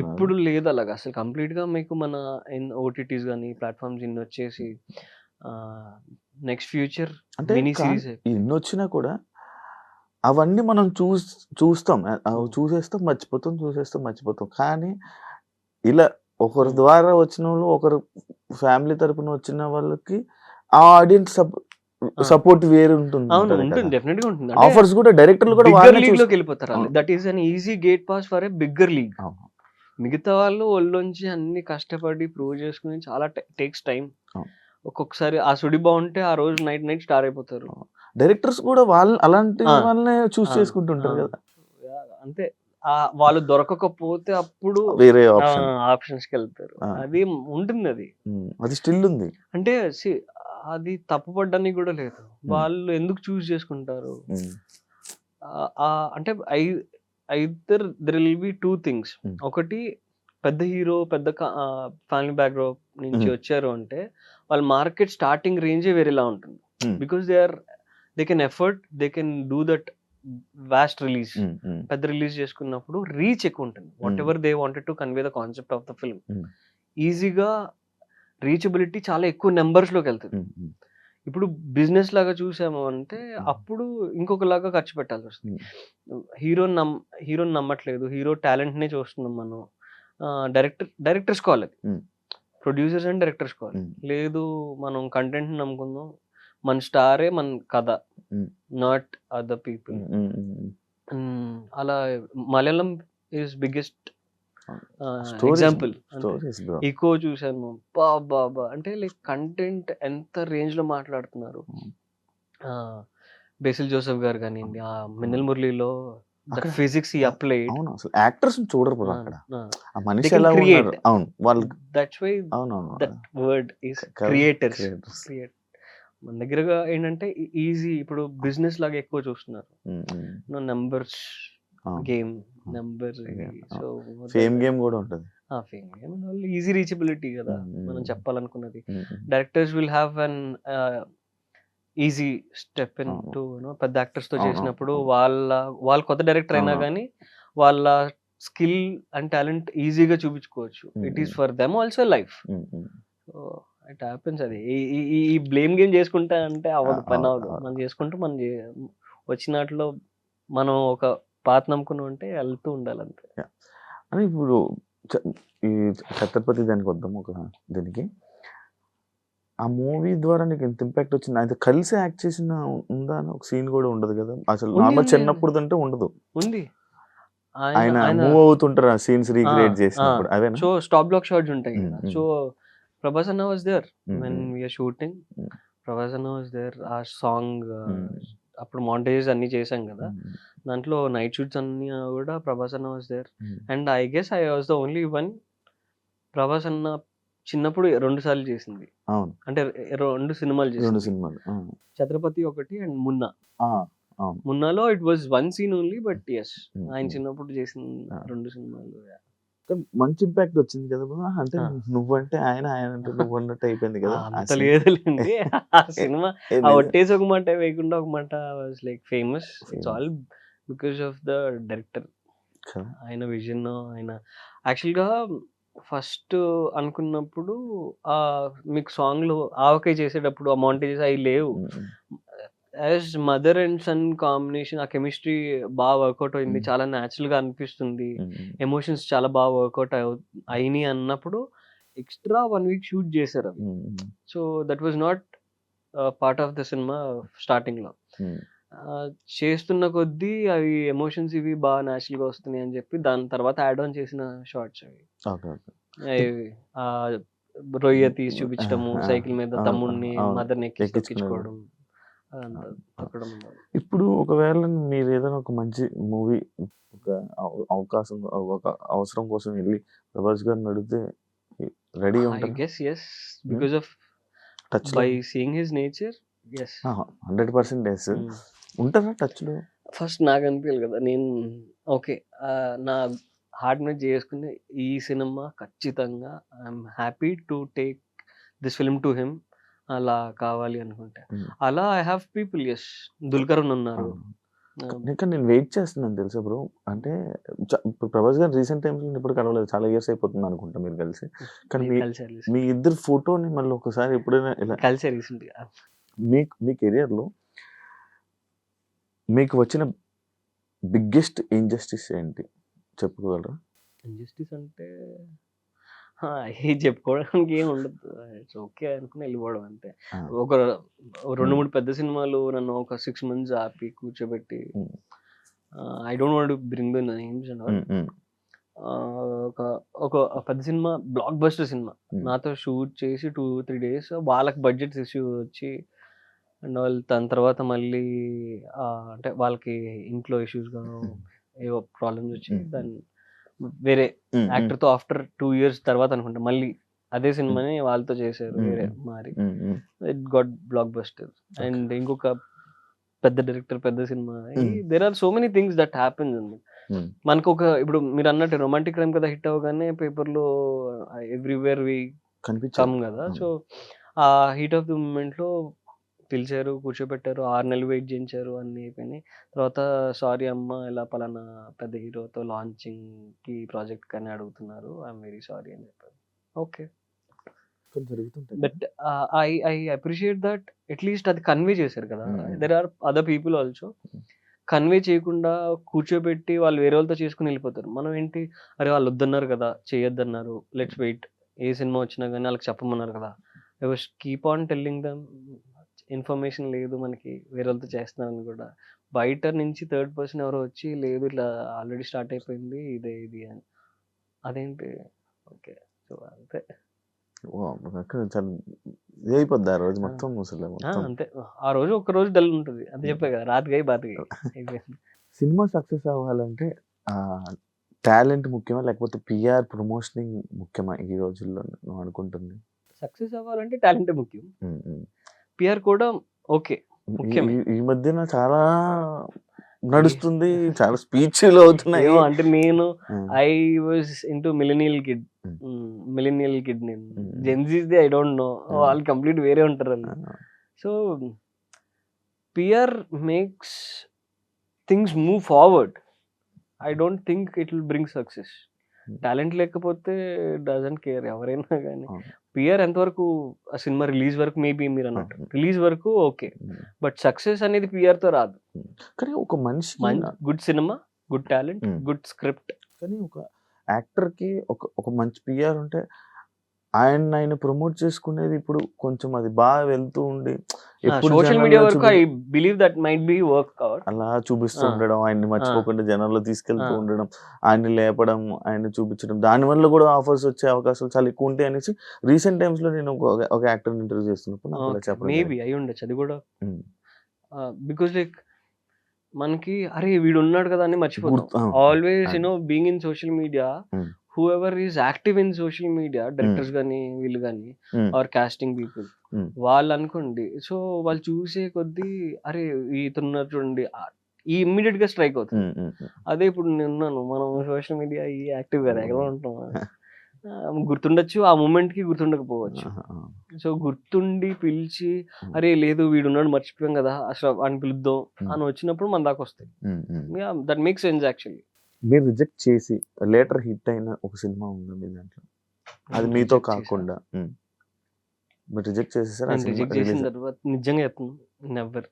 ఇప్పుడు లేదు అలాగా అసలు. కంప్లీట్ గా మీకు మన ఓటీటీస్ కానీ ప్లాట్ఫామ్స్ ఇన్ని వచ్చేసి నెక్స్ట్ ఫ్యూచర్ అంటే ఇన్ని వచ్చినా కూడా అవన్నీ మనం చూస్తాం, చూసేస్తాం మర్చిపోతాం. కానీ ఇలా ఒకరి ద్వారా వచ్చిన వాళ్ళు, ఒకరు ఫ్యామిలీ తరపున వచ్చిన వాళ్ళకి ఆ ఆడియన్స్ సపోర్ట్ వేరే ఉంటుంది. డెఫినెట్ గా ఉంటుంది. ఆఫర్స్ కూడా డైరెక్టర్లు కూడా బిగ్గర్ లీగ్ లోకి వెళ్ళిపోతారు. That is an easy gate pass for a bigger league. మిగతా వాళ్ళు ఒళ్ళొంచి అన్ని కష్టపడి ప్రూవ్ చేసుకుని చాలా టేక్స్ టైం. ఒక్కొక్కసారి ఆ సుడి బాగుంటే ఆ రోజు నైట్ స్టార్ అయిపోతారు. డైరెక్టర్స్ కూడా వాళ్ళు అలాంటి వాళ్ళనే చూస్ చేసుకుంటుంటారు కదా. అంతే, వాళ్ళు దొరకకపోతే అప్పుడు వేరే ఆప్షన్స్ కి వెళ్తారు. అది ఉంటుంది, అది స్టిల్ ఉంది. అంటే అది తప్పుపడ్డానికి కూడా లేదు. వాళ్ళు ఎందుకు చూస్ చేసుకుంటారు అంటే either there will B two things. ఒకటి, పెద్ద హీరో పెద్ద ఫ్యామిలీ బ్యాక్గ్రౌండ్ నుంచి వచ్చారు అంటే వాళ్ళ మార్కెట్ స్టార్టింగ్ రేంజే వేరేలా ఉంటుంది. Because they can effort, they can do that vast release. పెద్ద రిలీజ్ చేసుకున్నప్పుడు రీచ్ ఎక్కువ ఉంటుంది. Whatever they wanted to convey the concept of the film ఈజీగా రీచబిలిటీ చాలా ఎక్కువ నెంబర్స్లోకి వెళ్తుంది. ఇప్పుడు బిజినెస్ లాగా చూసాము అంటే అప్పుడు ఇంకొకలాగా ఖర్చు పెట్టాల్సి వస్తుంది. హీరోని నమ్మట్లేదు, హీరో టాలెంట్నే చూస్తున్నాం మనం. డైరెక్టర్స్ కావాలి, ప్రొడ్యూసర్స్ అండ్ డైరెక్టర్స్ కావాలి. లేదు మనం కంటెంట్ నమ్ముకుందాం, మన స్టారే మన కథ, నాట్ అదర్ పీపుల్. అలా Malayalam is biggest example. Eko చూసాను, బాబా అంటే లైక్ కంటెంట్ ఎంత రేంజ్ లో మాట్లాడుతున్నారు. బేసిల్ జోసెఫ్ గారు కానివ్వండి, ఆ మిన్నల్ మురళిలో ఫిజిక్స్ అప్లైడ్ యాక్టర్స్ చూడరు బ్రో అక్కడ, ఆ మనిషి ఎలా ఉన్నారు. అవును, వాళ్ళు that's why that word is creators. మన దగ్గరగా ఏంటంటే ఈజీ, ఇప్పుడు బిజినెస్ లాగా ఎక్కువ చూస్తున్నారు. Numbers game, number. So fame game కూడా ఉంటుంది. ఫేమ్ గేమ్ ఈజీ రీచబిలిటీ కదా మనం చెప్పాలనుకున్నది. Directors will have an easy step in to పెద్ద యాక్టర్స్ తో చేసినప్పుడు వాళ్ళ కొత్త డైరెక్టర్ అయినా కానీ వాళ్ళ స్కిల్ అండ్ టాలెంట్ ఈజీగా చూపించుకోవచ్చు. It is for them also life. So it happens. అది ఈ బ్లేమ్ గేమ్ చేసుకుంటా అంటే అవ్వదు, పని అవ్వదు. మనం చేసుకుంటూ మనం వచ్చినట్లో మనం ఒక పాత నమ్ముకుని ఉంటే వెళ్తూ ఉండాలి అంతే. అని ఇప్పుడు ఈ ఛత్రపతి దానికి వద్దాం, ఒక దీనికి ఆ మూవీ ద్వారా నీకు ఎంత ఇంపాక్ట్ వచ్చింది? ఆయన కలిసి యాక్ట్ చేసిన ఉందా అని ఒక సీన్ కూడా ఉండదు కదా అసలు, నార్మల్ చిన్నప్పుడు అంటే ఉండదు. ఉంది, ఆయన మూవ్ అవుతుంటారు ఆ సీన్స్ రీక్రియేట్ చేసినప్పుడు, అవేనా? సో స్టాప్ బ్లాక్ షాట్స్ ఉంటాయి కదా. సో ప్రభాస్ అన్న was there when we are shooting. Prabhas అన్న వాజ్ దేర్. ఆ సాంగ్ అప్పుడు మాంటేజెస్ అన్ని చేసాం కదా, దాంట్లో నైట్ షూట్స్ అన్ని కూడా ప్రభాస్ అన్న was there. And I guess I was the only one Prabhas అన్న చిన్నప్పుడు 2 సార్లు చేసింది. అవును, అంటే 2 సినిమాలు చేసింది. 2 సినిమాలు, ఛత్రపతి ఒకటి అండ్ మున్నాలో it was 1 scene only. But yes, ఆయన చిన్నప్పుడు చేసిన 2 సినిమాలు. మంచి ఇంపాక్ట్ వచ్చింది కదా బ్రో. అంటే నువ్వంటే ఆయన, ఆయన అంటే నువ్వు అన్నట్టు అయిపోయింది కదా. అంత లేదులేండి ఆ సినిమా. ఆ ఒట్టేసి ఒక మాట వేయకుండా ఒక మాట was like famous. It's all because of the director. ఆయన విజన్. ఆయన యాక్చువల్గా ఫస్ట్ అనుకున్నప్పుడు మీకు సాంగ్లు ఆవకాయ చేసేటప్పుడు ఆ మాంటేజెస్ అవి లేవు. As mother and son combination, ఆ కెమిస్ట్రీ బాగా వర్కౌట్ అయింది, చాలా న్యాచురల్ గా అనిపిస్తుంది, ఎమోషన్స్ చాలా బాగా వర్కౌట్ అయినాయి అన్నప్పుడు ఎక్స్ట్రా 1 వీక్ షూట్ చేశారు అవి. So that was not part of the cinema starting లో. చేస్తున్న కొద్దీ అవి ఎమోషన్స్ ఇవి బాగా న్యాచురల్ గా వస్తున్నాయి అని చెప్పి దాని తర్వాత యాడ్ ఆన్ చేసిన షార్ట్స్ అవి. రొయ్య తీసి చూపించడము, సైకిల్ మీద తమ్ముడిని మదర్ని ఎక్కించుకోవడం. ఇప్పుడు ఒకవేళ మీరు ఏదైనా ఒక మంచి మూవీ, ఒక అవకాశం, ఒక అవసరం కోసం వెళ్ళి ప్రభాస్ గారిని అడిగితే రెడీ ఉంటారు? I guess yes, because of by seeing his nature, yes. 100% yes. ఉంటారా టచ్ లో? ఫస్ట్ నాకు అనిపించాలి కదా, నేను ఓకే నా హార్ట్ మీద చేసుకుని ఈ సినిమా ఖచ్చితంగా I'm happy to take this film to him అలా కావాలి అనుకుంటే. అలా I have people. Yes, Dulquer ఉన్నారు. ఇంకా నేను వెయిట్ చేస్తున్నాను తెలుసా బ్రో. అంటే ఇప్పుడు ప్రభాస్ గారు రీసెంట్ టైమ్స్ ఇప్పుడు కలవలేదు, చాలా ఇయర్స్ అయిపోతుంది అనుకుంటా మీరు కలిసి. కానీ మీ ఇద్దరు ఫోటోని మళ్ళీ ఒకసారి ఎప్పుడైనా ఇలా కలిసే రీసెంట్ గా. మీ కెరియర్లో మీకు వచ్చిన బిగ్గెస్ట్ ఇంజస్టిస్ ఏంటి చెప్పుకోగలరా? ఇంజస్టిస్ అంటే చెప్పుకోవడానికి ఏం ఉండదు, ఇట్స్ ఓకే అనుకుని వెళ్ళిపోవడం అంతే. ఒక 2-3 పెద్ద సినిమాలు నన్ను ఒక 6 months ఆపి కూర్చోబెట్టి, I don't want to bring the names and all. ఒక పెద్ద సినిమా, బ్లాక్ బస్టర్ సినిమా నాతో షూట్ చేసి 2-3 days వాళ్ళకి బడ్జెట్స్ ఇష్యూ వచ్చి అండ్ ఆల్. దాని తర్వాత మళ్ళీ అంటే వాళ్ళకి ఇంట్లో ఇష్యూస్గా ఏవో ప్రాబ్లమ్స్ వచ్చి దాన్ని వేరే యాక్టర్ తో ఆఫ్టర్ 2 years తర్వాత అనుకుంటా మళ్ళీ అదే సినిమాని వాళ్ళతో చేశారు వేరే మారి. It got blockbuster. And ఇంకొక పెద్ద డైరెక్టర్, పెద్ద cinema. There are so many things that happens అండి. మనకు ఒక ఇప్పుడు మీరు అన్నట్టు రొమాంటిక్ క్రైమ్ కదా హిట్ అవగానే పేపర్లో ఎవ్రీవేర్ వి కమ్ కదా. సో ఆ హీట్ ఆఫ్ ది మూమెంట్ లో పిలిచారు, కూర్చోబెట్టారు, 6 నెలలు వెయిట్ చేయించారు, అన్ని అయిపోయినాయి. తర్వాత సారీ అమ్మ, ఇలా పలానా పెద్ద హీరోతో లాంచింగ్ కి ప్రాజెక్ట్ కానీ అడుగుతున్నారు, ఐఎమ్ వెరీ సారీ అని చెప్పారు. ఓకే, కొన్ని జరుగుతుంటాయి but I appreciate that at least అది కన్వే చేశారు కదా. Mm. There are other people also convey చేయకుండా కూర్చోబెట్టి వాళ్ళు వేరే వాళ్ళతో చేసుకుని వెళ్ళిపోతారు. మనం ఏంటి, అరే వాళ్ళు వద్దన్నారు కదా, చేయొద్దన్నారు, లెట్స్ వెయిట్, ఏ సినిమా వచ్చినా కానీ వాళ్ళకి చెప్పమన్నారు కదా, I was keep on telling dum. Information లేదు మనకి వేరే వాళ్ళతో చేస్తున్నారని కూడా. బయట నుంచి థర్డ్ పర్సన్ ఎవరో వచ్చి లేదు ఇట్లా ఆల్రెడీ స్టార్ట్ అయిపోయింది ఇదే ఇది అని, అదేంటి, ఓకే. సో అంతే. అక్కడ చాలా ఇది అయిపోద్ది ఆ రోజు మొత్తం అసలు మొత్తం. అంతే, ఆ రోజు ఒక్క రోజు డల్ ఉంటుంది, అది చెప్పే కదా, రాతికై బాతికై అయిపోయింది. సినిమా సక్సెస్ అవ్వాలంటే టాలెంట్ ముఖ్యమా లేకపోతే పిఆర్ ప్రమోషనింగ్ ముఖ్యమా ఈ రోజుల్లో నువ్వు అనుకుంటుంది? సక్సెస్ అవ్వాలంటే టాలెంటే ముఖ్యం, ఉమ్, ఉమ్. పిఆర్ కూడా ఓకే ముఖ్యమే. ఈ మధ్యన చాలా నడుస్తుంది, చాలా స్పీచ్లు అవుతున్నాయి. ఏమో అంటే నేను um, I was into millennial kid, నేను Mm. జెన్జీస్ది ఐ డోంట్ నో, వాళ్ళు కంప్లీట్ వేరే ఉంటారు వాళ్ళు. So PR makes things move forward. I don't think it will bring success. Talent లేకపోతే డజంట్ కేర్ ఎవరైనా కానీ. అవును. పిఆర్ ఎంతవరకు, ఆ సినిమా రిలీజ్ వరకు మేబీ మీరు అన్నట్టు రిలీజ్ వరకు ఓకే, బట్ సక్సెస్ అనేది పిఆర్ తో రాదు. కానీ ఒక మనిషి good cinema, good talent, good script. కానీ ఒక యాక్టర్ కి ఒక మంచి పిఆర్ ఉంటే ఆయన ప్రమోట్ చేసుకునేది ఇప్పుడు కొంచెం అది బాగా వెళ్తూ ఉండి ఎప్పుడు సోషల్ మీడియా జనాల్లో వరకు I believe that might be work out. అలా చూపిస్తూ ఉండడం, ఆయన్ని మర్చిపోకుండా జనాల్లో తీసుకెళ్తూ ఉండడం, ఆయన్ని లేపడం, ఆయన్ని చూపించడం, దాని వల్ల కూడా ఆఫర్స్ వచ్చే అవకాశాలు చాలా ఎక్కువ ఉంటాయి అనేసి రీసెంట్ టైమ్స్ లో నేను ఒక యాక్టర్ ఇంటర్వ్యూ చేస్తున్నప్పుడు నాకు అలా చెప్పడం మేబీ అయి ఉండొచ్చు అది కూడా. ఉమ్. బికాస్ లైక్ మనకి అరే వీడు ఉన్నాడు కదా అని మర్చిపోతాం. Always being in social media, whoever is active in social media, directors కానీ వీళ్ళు కానీ ఆర్ కాస్టింగ్ పీపుల్, వాళ్ళు అనుకోండి, సో వాళ్ళు చూసే కొద్దీ అరే ఇతను చూడండి, ఈ ఇమ్మీడియట్ గా స్ట్రైక్ అవుతుంది. అదే ఇప్పుడు నేను ఉన్నాను, మనం సోషల్ మీడియా ఈ యాక్టివ్ కదా, ఎక్కడ ఉంటాం, గుర్తుండొచ్చు, ఆ మూమెంట్ కి గుర్తుండకపోవచ్చు. సో గుర్తుండి పిలిచి అరే లేదు వీడున్నాడు మర్చిపోయాం కదా అసలు అని పిలుద్దాం అని వచ్చినప్పుడు మన దాకా వస్తాయి. That makes sense actually. మీరు రిజెక్ట్ చేసి లేటర్ హిట్ అయిన ఒక సినిమా ఉందా మీ దాంట్లో? అది మీతో కాకుండా మీరు రిజెక్ట్ చేసేసారు? రిజెక్ట్ చేసిన తర్వాత నిజంగా చెప్తున్నాను, నెవర్.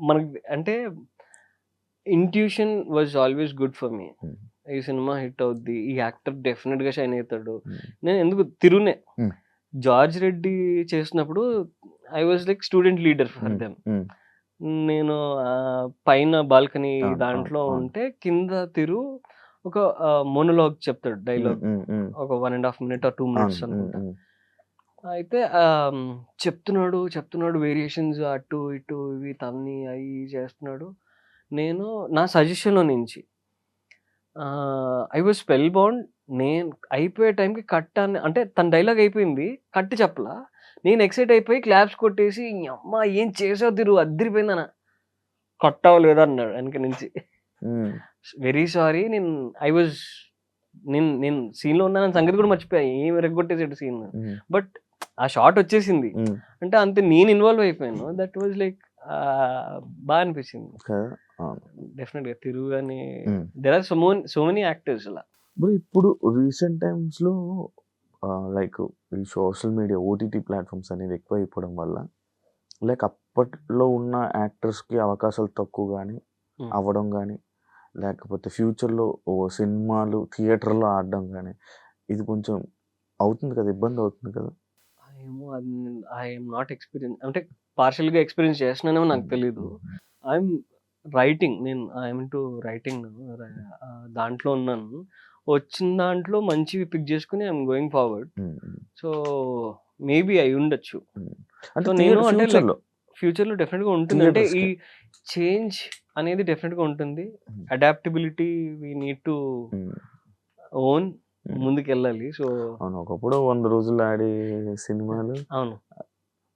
మనకి అంటే intuition was always good for me. ఈ సినిమా హిట్ అవుద్ది, ఈ యాక్టర్ డెఫినెట్ గా షైన్ అవుతాడు. నేను ఎందుకు తిరునే జార్జ్ రెడ్డి చేసినప్పుడు I was like student leader for them. నేను పైన బాల్కనీ దాంట్లో ఉంటే కింద తిరు ఒక మోనోలాగ్ చెప్తాడు, డైలాగ్, ఒక 1.5 minutes or 2 minutes అనుకుంటా. అయితే చెప్తున్నాడు వేరియేషన్స్ అటు ఇటు ఇవి తన్ని అవి చేస్తున్నాడు. నేను నా సజెషన్లో నుంచి ఐ వాజ్ స్పెల్ బౌండ్. నేను అయిపోయే టైంకి కట్ అని అంటే తన డైలాగ్ అయిపోయింది, కట్ చెప్పలా, నేను ఎక్సైట్ అయిపోయి క్లాప్స్ కొట్టేసి అమ్మా ఏం చేసావు తిరు అద్దరిపోయిందన్న, కట్ అవ్వలేదు అన్నాడు వెనక నుంచి. వెరీ సారీ, నేను సీన్ లో ఉన్నాను సంగతి కూడా మర్చిపోయా, ఏం రెగ్గొట్టేసాడు సీన్. బట్ ఆ షార్ట్ వచ్చేసింది అంటే అంతే, నేను ఇన్వాల్వ్ అయిపోయాను. దట్ వాజ్ లైక్ బాగా అనిపించింది డెఫినెట్ గా తిరుగు అని. There are so many actors అలా. ఇప్పుడు రీసెంట్ టైమ్స్ లో లైక్ ఈ సోషల్ మీడియా ఓటీటీ ప్లాట్ఫామ్స్ అనేది ఎక్కువ అయిపోవడం వల్ల లైక్ అప్పట్లో ఉన్న యాక్టర్స్ కి అవకాశాలు తక్కువ కానీ అవ్వడం కానీ, లేకపోతే ఫ్యూచర్లో సినిమాలు థియేటర్లో ఆడడం కానీ, ఇది కొంచెం అవుతుంది కదా, ఇబ్బంది అవుతుంది కదా? ఏమో అది ఐఎమ్ నాట్ ఎక్స్పీరియన్స్, అంటే పార్షియల్గా ఎక్స్పీరియన్స్ చేస్తున్నానేమో నాకు తెలీదు. ఐఎమ్ రైటింగ్, నేను ఐఎమ్ టు రైటింగ్, దాంట్లో ఉన్నాను. వచ్చిన దాంట్లో మంచివి పిక్ చేసుకుని I'm going forward. So maybe అయి ఉండొచ్చు. సో నేను అంటే లైక్ ఫ్యూచర్లో డెఫినెట్గా ఉంటుంది, అంటే ఈ చేంజ్ అనేది డెఫినెట్గా ఉంటుంది. Adaptability we need to own, ముందుకు వెళ్ళాలి. సో అవును, ఒకప్పుడు 100 రోజులు ఆడే సినిమాలు అవును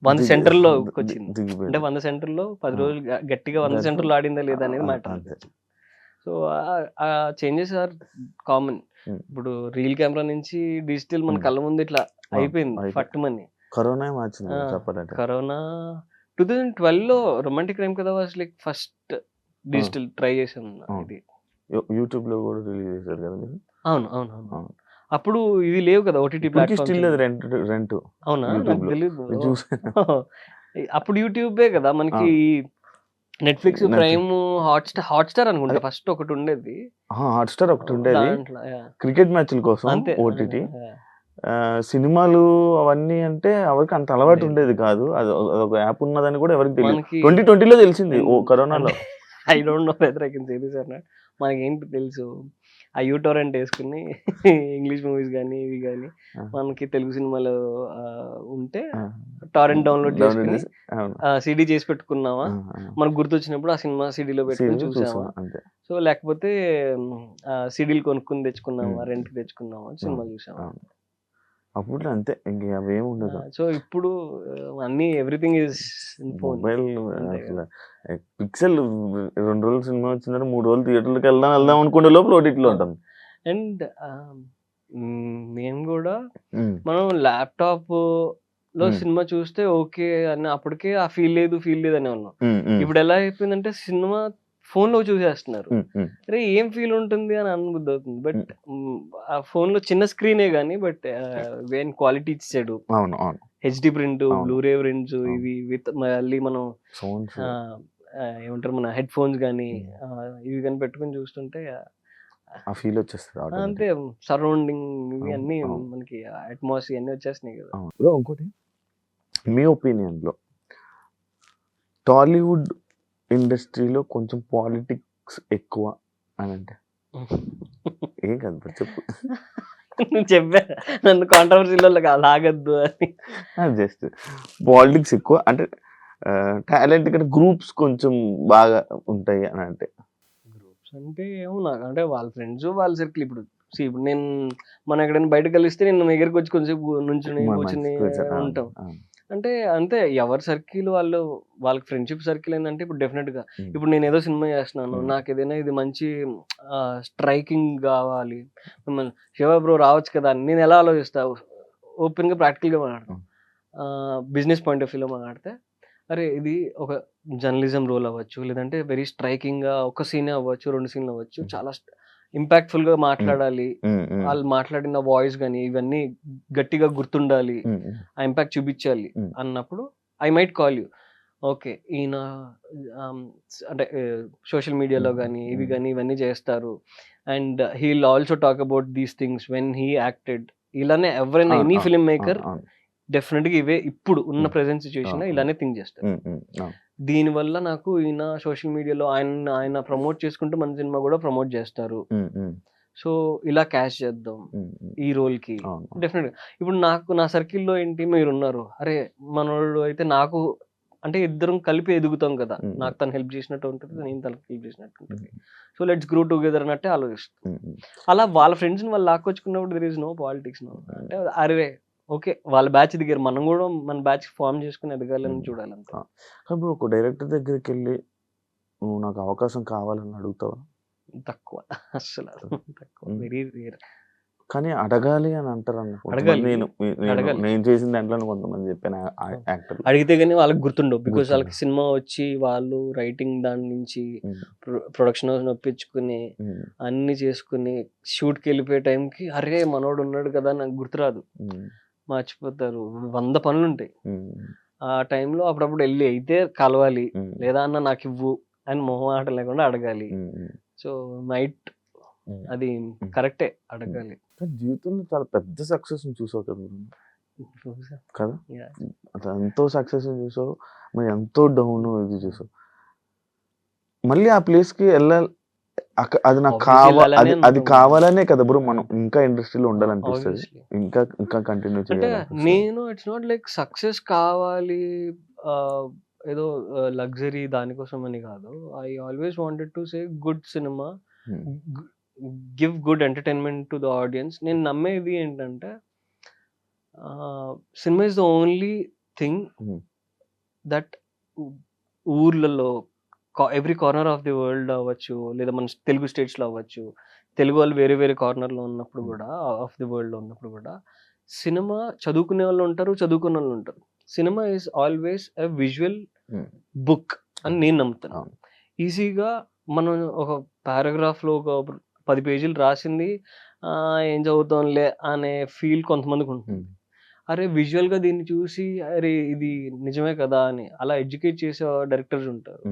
100 సెంటర్లో వచ్చింది, అంటే 100 సెంటర్లో 10 రోజులు గట్టిగా 100 సెంటర్లో ఆడిందా లేదా అనేది మ్యాటర్. సో ఆ చేంజెస్ ఆర్ కామన్. ఇప్పుడు రీల్ కెమెరా నుంచి డిజిటల్ మన కళ్ళ ముందు ఇట్లా అయిపోయింది ఫట్టుమని. కరోనా మార్చింది చెప్పాలంటే. కరోనా 2012లో రొమాంటిక్ క్రైమ్ కదా was like first digital try చేసాం. ఇది యూట్యూబ్ లో కూడా రిలీజ్ చేశారు కదా మీరు? అవును. అప్పుడు ఇవి లేవు కదా ఓటీటీ ఇప్పటికి స్టిల్ అది ప్లాట్ఫామ్స్. రెంట్ అవునా, YouTube నాకు లో తెలీదు. నేను చూసాను. అప్పుడు యూట్యూబే కదా మనకి, నెట్ఫ్లిక్స్, Netflix. ప్రైమ్, హాట్స్టార్ అనుకుంటా ఫస్ట్ ఒకటి ఉండేది హాట్‌స్టార్ ఒకటి ఉండేది దాంట్లో. క్రికెట్ మ్యాచ్ల కోసం అంతే. ఓటీటీ. సినిమాలు అవన్నీ అంటే ఎవరికి అంత అలవాటు ఉండేది కాదు. అదొక యాప్ ఉన్నదని కూడా ఎవరికి తెలియదు. మనకి 2020లో తెలిసింది కరోనాలో. I don't know whether I can say this or not. మనకేంటి తెలుసు, ఆ యూటోరెంట్ వేసుకుని ఇంగ్లీష్ మూవీస్ కానీ ఇవి కానీ మనకి తెలుగు సినిమాలు ఉంటే టారెంట్ డౌన్లోడ్ చేసుకుని సిడీ చేసి పెట్టుకున్నావా, మనకు గుర్తొచ్చినప్పుడు ఆ సినిమా సిడీలో పెట్టుకుని చూసామా. సో లేకపోతే సిడీలు కొనుక్కుని తెచ్చుకున్నావా, రెంట్కి తెచ్చుకున్నావా, సినిమాలు చూసావా. అప్పుడు అంతే, ఇంక అవేం ఉండదు. సో ఇప్పుడు అన్ని ఎవ్రీథింగ్ ఇస్ మొబైల్ పిక్సెల్ 2 రోజులు సినిమా వచ్చిందంటే 3 రోజులు థియేటర్కి వెళ్దాం అనుకునే లోపల ఓటీటీలో ఉంటుంది. అండ్ మేము కూడా మనం ల్యాప్టాప్ లో సినిమా చూస్తే ఓకే అని అప్పటికే ఆ ఫీల్ లేదు అని ఉన్నాం. ఇప్పుడు ఎలా అయిపోయిందంటే సినిమా ఫోన్ లో చూసేస్తున్నారు. అరే ఏం ఫీల్ ఉంటుంది అని అనుబుద్ధి అవుతుంది. బట్ ఆ ఫోన్ లో చిన్న స్క్రీనే గానీ బట్ వేన్ క్వాలిటీ ఇచ్చాడు, హెచ్డి ప్రింట్, బ్లూరే ప్రింట్స్, ఇవి విత్ మళ్ళీ మనం ఏమంటారు మన హెడ్ ఫోన్స్ కానీ ఇవి కానీ పెట్టుకుని చూస్తుంటే ఆ ఫీల్ వచ్చేస్తుంది. అంతే, సరౌండింగ్ ఇవి అన్ని మనకి అట్మాస్ఫియర్ అన్ని వచ్చేస్తున్నాయి కదా. ఇంకోటి, మీ ఒపీనియన్ లో టాలీవుడ్ ఇండస్ట్రీలో కొంచెం పాలిటిక్స్ ఎక్కువ అని అంటే ఏం కాదు చెప్పు. నువ్వు చెప్పా నన్ను కాంట్రవర్సీలో లాగద్దు అని. జస్ట్ పాలిటిక్స్ ఎక్కువ అంటే టాలెంట్ కంటే గ్రూప్స్ కొంచెం బాగా ఉంటాయి అని అంటే. గ్రూప్స్ అంటే ఏమో నాకు అంటే వాళ్ళ ఫ్రెండ్స్ వాళ్ళ సర్కిల్. ఇప్పుడు నేను మనం ఎక్కడైనా బయట కలిస్తే నేను దగ్గరికి వచ్చి కొంచెం నుంచుని కూర్చుని ఉంటాం. అంటే అంతే, ఎవరి సర్కిల్ వాళ్ళకి ఫ్రెండ్షిప్ సర్కిల్ ఏంటంటే ఇప్పుడు డెఫినెట్ గా ఇప్పుడు నేను ఏదో సినిమా చేస్తున్నాను, నాకు ఏదైనా ఇది మంచి స్ట్రైకింగ్ కావాలి, మిమ్మల్ని శివ బ్రో రావచ్చు కదా అని నేను ఎలా ఆలోచిస్తా, ఓపెన్ గా ప్రాక్టికల్ గా మాట్లాడతాను. బిజినెస్ పాయింట్ ఆఫ్ వ్యూలో మాట్లాడితే అరే ఇది ఒక జర్నలిజం రోల్ అవ్వచ్చు, లేదంటే వెరీ స్ట్రైకింగ్ గా ఒక సీనే అవ్వచ్చు, 2 సీన్లు అవ్వచ్చు, చాలా ఇంపాక్ట్ఫుల్ గా మాట్లాడాలి, వాళ్ళు మాట్లాడిన వాయిస్ కానీ ఇవన్నీ గట్టిగా గుర్తుండాలి, ఆ ఇంపాక్ట్ చూపించాలి అన్నప్పుడు I might call you. Okay ఈయన అంటే సోషల్ మీడియాలో కానీ ఇవి కానీ ఇవన్నీ చేస్తారు, and he will also talk about these things when he acted. ఇలానే ఎవరైనా ఎనీ ఫిల్మ్ మేకర్ డెఫినెట్ గా ఇవే ఇప్పుడు ఉన్న ప్రెసెంట్ సిచ్యువేషన్ ఇలానే థింక్ చేస్తారు. దీనివల్ల నాకు ఈయన సోషల్ మీడియాలో ఆయన ప్రమోట్ చేసుకుంటూ మన సినిమా కూడా ప్రమోట్ చేస్తారు, సో ఇలా క్యాష్ చేద్దాం ఈ రోల్ కి. డెఫినెట్ గా ఇప్పుడు నాకు నా సర్కిల్లో ఏంటి, మీరు ఉన్నారు, అరే మనోడు అయితే నాకు అంటే ఇద్దరం కలిపి ఎదుగుతాం కదా, నాకు తను హెల్ప్ చేసినట్టు ఉంటుంది, నేను తనకు హెల్ప్ చేసినట్టు ఉంటుంది, సో లెట్స్ గ్రో టుగెదర్ అన్నట్టే ఆలోచిస్తాం. అలా వాళ్ళ ఫ్రెండ్స్ ని వాళ్ళు లాక్కొచ్చుకున్నప్పుడు there is no politics. No అంటే అరే ఓకే వాళ్ళ బ్యాచ్ దిగారు, మనం కూడా మన బ్యాచ్ ఫామ్ చేసుకుని ఎదగాలని చూడాలంటే. ఇప్పుడు ఒక డైరెక్టర్ దగ్గరికి వెళ్ళి నువ్వు నాకు అవకాశం కావాలని అడుగుతావా? తక్కువ, అసలు తక్కువ, వెరీ రేర్. కానీ అడగాలి అని అంటారు. నేను చేసిన దాంట్లో కొంతమంది చెప్పాను యాక్టర్ అడిగితే కానీ వాళ్ళకి గుర్తుండవు, బికాస్ వాళ్ళకి సినిమా వచ్చి వాళ్ళు రైటింగ్ దాని నుంచి ప్రొడక్షన్ హౌస్ ఒప్పించుకుని అన్ని చేసుకుని షూట్కి వెళ్ళిపోయే టైంకి అరే మనోడు ఉన్నాడు కదా నాకు గుర్తురాదు, మర్చిపోతారు, 100 పనులు ఉంటాయి. ఆ టైంలో అప్పుడప్పుడు వెళ్ళి అయితే కలవాలి, లేదా అన్న నాకు ఇవ్వు అని మొహమాట లేకుండా అడగాలి. సో మైట్ అది కరెక్టే, అడగాలి. జీవితంలో చాలా పెద్ద సక్సెస్ చూసావు కదా కదా, అట్లా ఎంతో సక్సెస్ చూసావు, మరి ఎంతో డౌన్ ఇది చూసావు, మళ్ళీ ఆ ప్లేస్ కి వెళ్ళాలి, అది నాకు కావాలి, అది కావాలనే కదా బ్రో మనం ఇంకా ఇండస్ట్రీలో ఉండాలనిపిస్తుంది, ఇంకా కంటిన్యూ చేయాలి. నేను ఇట్స్ నాట్ లైక్ సక్సెస్ కావాలి ఏదో లగ్జరీ దానికోసం అని కాదు. I always wanted to say good cinema, give good entertainment to the audience. నేను నమ్మేది ఏంటంటే cinema is the only thing that ఊర్లలో every corner of the world అవ్వచ్చు, లేదా మన తెలుగు స్టేట్స్లో అవ్వచ్చు, తెలుగు వాళ్ళు వేరే వేరే కార్నర్లో ఉన్నప్పుడు కూడా, ఆఫ్ ది వరల్డ్లో ఉన్నప్పుడు కూడా సినిమా చదువుకునే వాళ్ళు ఉంటారు, చదువుకునే వాళ్ళు ఉంటారు. Cinema is always a visual book అని నేను నమ్ముతాను. ఈజీగా మనం ఒక పారాగ్రాఫ్లో ఒక 10 పేజీలు రాసింది ఏం చదువుతాంలే అనే ఫీల్ కొంతమందికి ఉంటుంది. అరే విజువల్గా దీన్ని చూసి అరే ఇది నిజమే కదా అని అలా ఎడ్యుకేట్ చేసే డైరెక్టర్స్ ఉంటారు.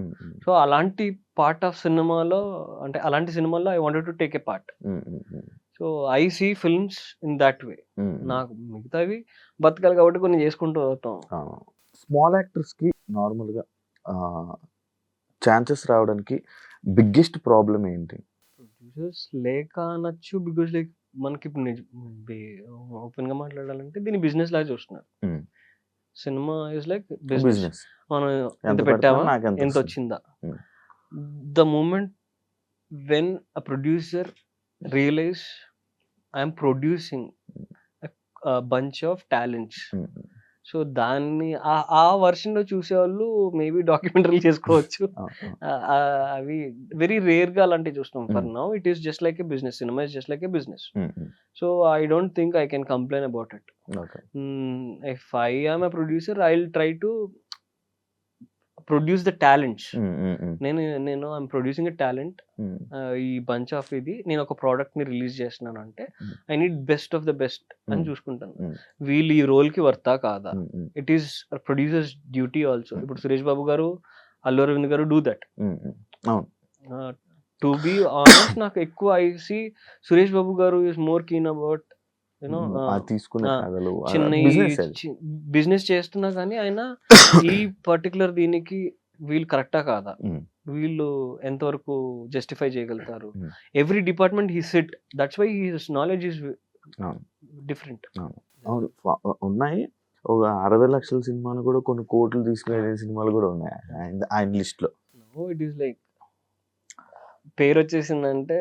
సో అలాంటి పార్ట్ ఆఫ్ సినిమాలో, అంటే అలాంటి సినిమాల్లో I wanted to take a part. So I see films in that way. నాకు మిగతావి బతకాలి కాబట్టి కొన్ని చేసుకుంటూ పోతాం. స్మాల్ యాక్టర్స్కి నార్మల్గా ఛాన్సెస్ రావడానికి బిగ్గెస్ట్ ప్రాబ్లం ఏంటి? ప్రొడ్యూసర్స్ లేక అనొచ్చు, బికాస్ లైక్ మనకి ఇప్పుడు ఓపెన్ గా మాట్లాడాలంటే దీన్ని బిజినెస్ లాగా చూస్తున్నారు. Cinema is like business. మనం ఎంత పెట్టామా, ఎంత వచ్చిందా. The moment when a producer realise I'm producing bunch of talents, so దాన్ని ఆ వర్షన్ లో చూసేవాళ్ళు మేబీ డాక్యుమెంటరీ చేసుకోవచ్చు. అవి వెరీ రేర్ గా అలాంటివి చూస్తాం. For now it is just like a business. Cinema is just like a business. So I don't think I can complain about it. If I am a producer I will try to produce the talents. నేను ఐఎమ్ ప్రొడ్యూసింగ్ ఎ టాలెంట్. ఈ బంచ్ ఆఫ్ ఇది నేను ఒక ప్రోడక్ట్ ని రిలీజ్ చేస్తున్నాను అంటే I need best of the best అని చూసుకుంటాను. వీళ్ళు ఈ రోల్ కి వర్తా కాదా. It is producers duty also. ఇప్పుడు సురేష్ బాబు గారు, అల్లు అరవింద్ గారు do that. To be honest నాకు ఎక్కువ ఐ సీ సురేష్ బాబు గారు ఈస్ మోర్ కీన్ అబౌట్ చిన్న బిజినెస్ చేస్తున్నా కానీ ఆయన ఈ పర్టికులర్ దీనికి వీళ్ళు కరెక్టా కాదా, వీళ్ళు ఎంతవరకు జస్టిఫై చేయగలుగుతారు. Every department he sit, that's why his knowledge is different. ఉన్నాయి ఒక 60 లక్షల సినిమాలు కూడా కొన్ని కోట్లు తీసుకునే సినిమాలు కూడా ఉన్నాయి ఆయన లిస్ట్ లో. ఇట్ ఈస్ లైక్ పేరు వచ్చేసిందంటే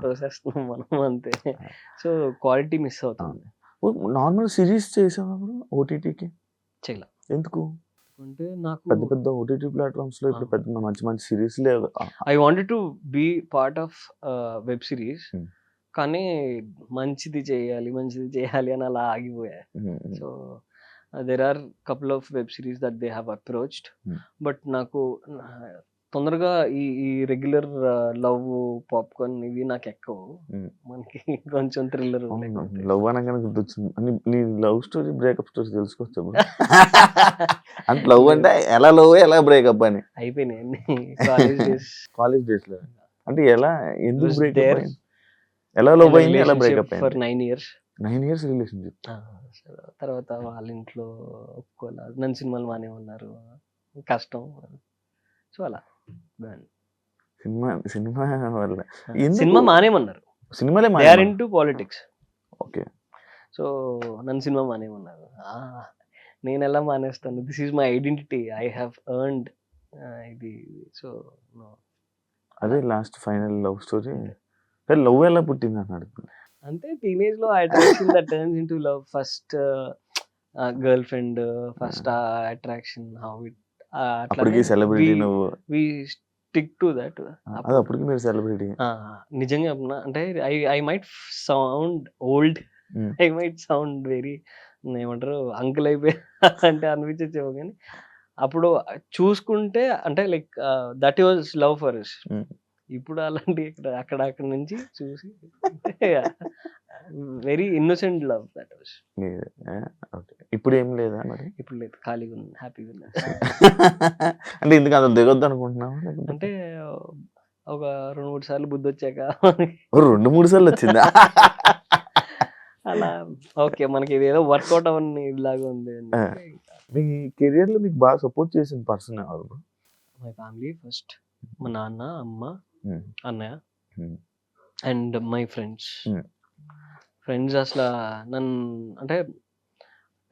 తోసేస్తున్నాం మనం అంతే. సో క్వాలిటీ మిస్ అవుతుంది. నార్మల్ సిరీస్ చేసేవాళ్ళు ఓటీటీకి చేయలే. ఎందుకు అంటే నాకు పెద్ద పెద్ద ఓటీటీ ప్లాట్ఫామ్స్ లో ఇప్పుడు పెద్ద మంచి మంచి సిరీస్ లేవు. I wanted to be part of web series, కానీ మంచిది చేయాలి అని అలా ఆగిపోయా. So there are couple of web series that they have approached, but నాకు తొందరగా ఈ రెగ్యులర్ లవ్ పాప్కార్న్ ఇవి నాకు ఎక్కువ. మనకి కొంచెం థ్రిల్లర్. లవ్ అనగానే గుర్తొచ్చింది, నీ లవ్ స్టోరీ బ్రేకప్ స్టోరీ తెలుసుకోవచ్చు. అంటే లవ్ అంటే ఎలా లవ్ ఎలా బ్రేకప్ అని అయిపోయినాయి కాలేజ్ డేస్ లో. అంటే ఎలా, ఎందుకు బ్రేకప్, ఎలా లవ్ అయింది, ఎలా బ్రేకప్ అయింది? For 9 years 9 years relationship. తర్వాత వాళ్ళ ఇంట్లో ఒప్పుకోలేదు, నన్ను సినిమాలు మానే ఉన్నారు, కష్టం. సో అలా సినిమా మానేమన్నారు. సినిమాలే they are into politics. Okay. So నన్ను సినిమా మానేమన్నారు. నేను ఎలా మానేస్తాను, this is my identity, I have earned ఇది. సో అదే last final love story. Love ఎలా పుట్టింది అన్నాడు. అంటే టీనేజ్ లో attraction that turns into love. First girlfriend, first attraction, how it అప్పటికి సెలబ్రిటీ నువ్వు, వి స్టిక్ టు దట్. అది అప్పటికి మీరు సెలబ్రిటీ. నిజంగా అంటే I might sound old, I might sound very ఏమంటారు అంకుల్ అయిపోయా అంటే అనిపించేమో, కానీ అప్పుడు చూసుకుంటే అంటే like that was love for us. ఇప్పుడు అలాంటి అక్కడ నుంచి చూసి very innocent love that was. ఇప్పుడు ఏం లేదా మరి? ఇప్పుడు లేదు, ఖాళీగా ఉంది, హ్యాపీగా ఉంది. అంటే ఎందుకు అంత దిగొద్దు అనుకుంటున్నావు? అంటే ఒక 2-3 సార్లు బుద్ధి వచ్చాక. 2-3 సార్లు వచ్చిందా? అలా ఓకే, మనకి ఇదేదో వర్కౌట్ అవన్నీ ఇలాగా ఉంది. మీ కెరియర్ లో మీకు బాగా సపోర్ట్ చేసిన పర్సన్ ఎవరు? My family first. మా నాన్న, అమ్మ, అన్నయ్య అండ్ మై ఫ్రెండ్స్ అసలు నన్ను అంటే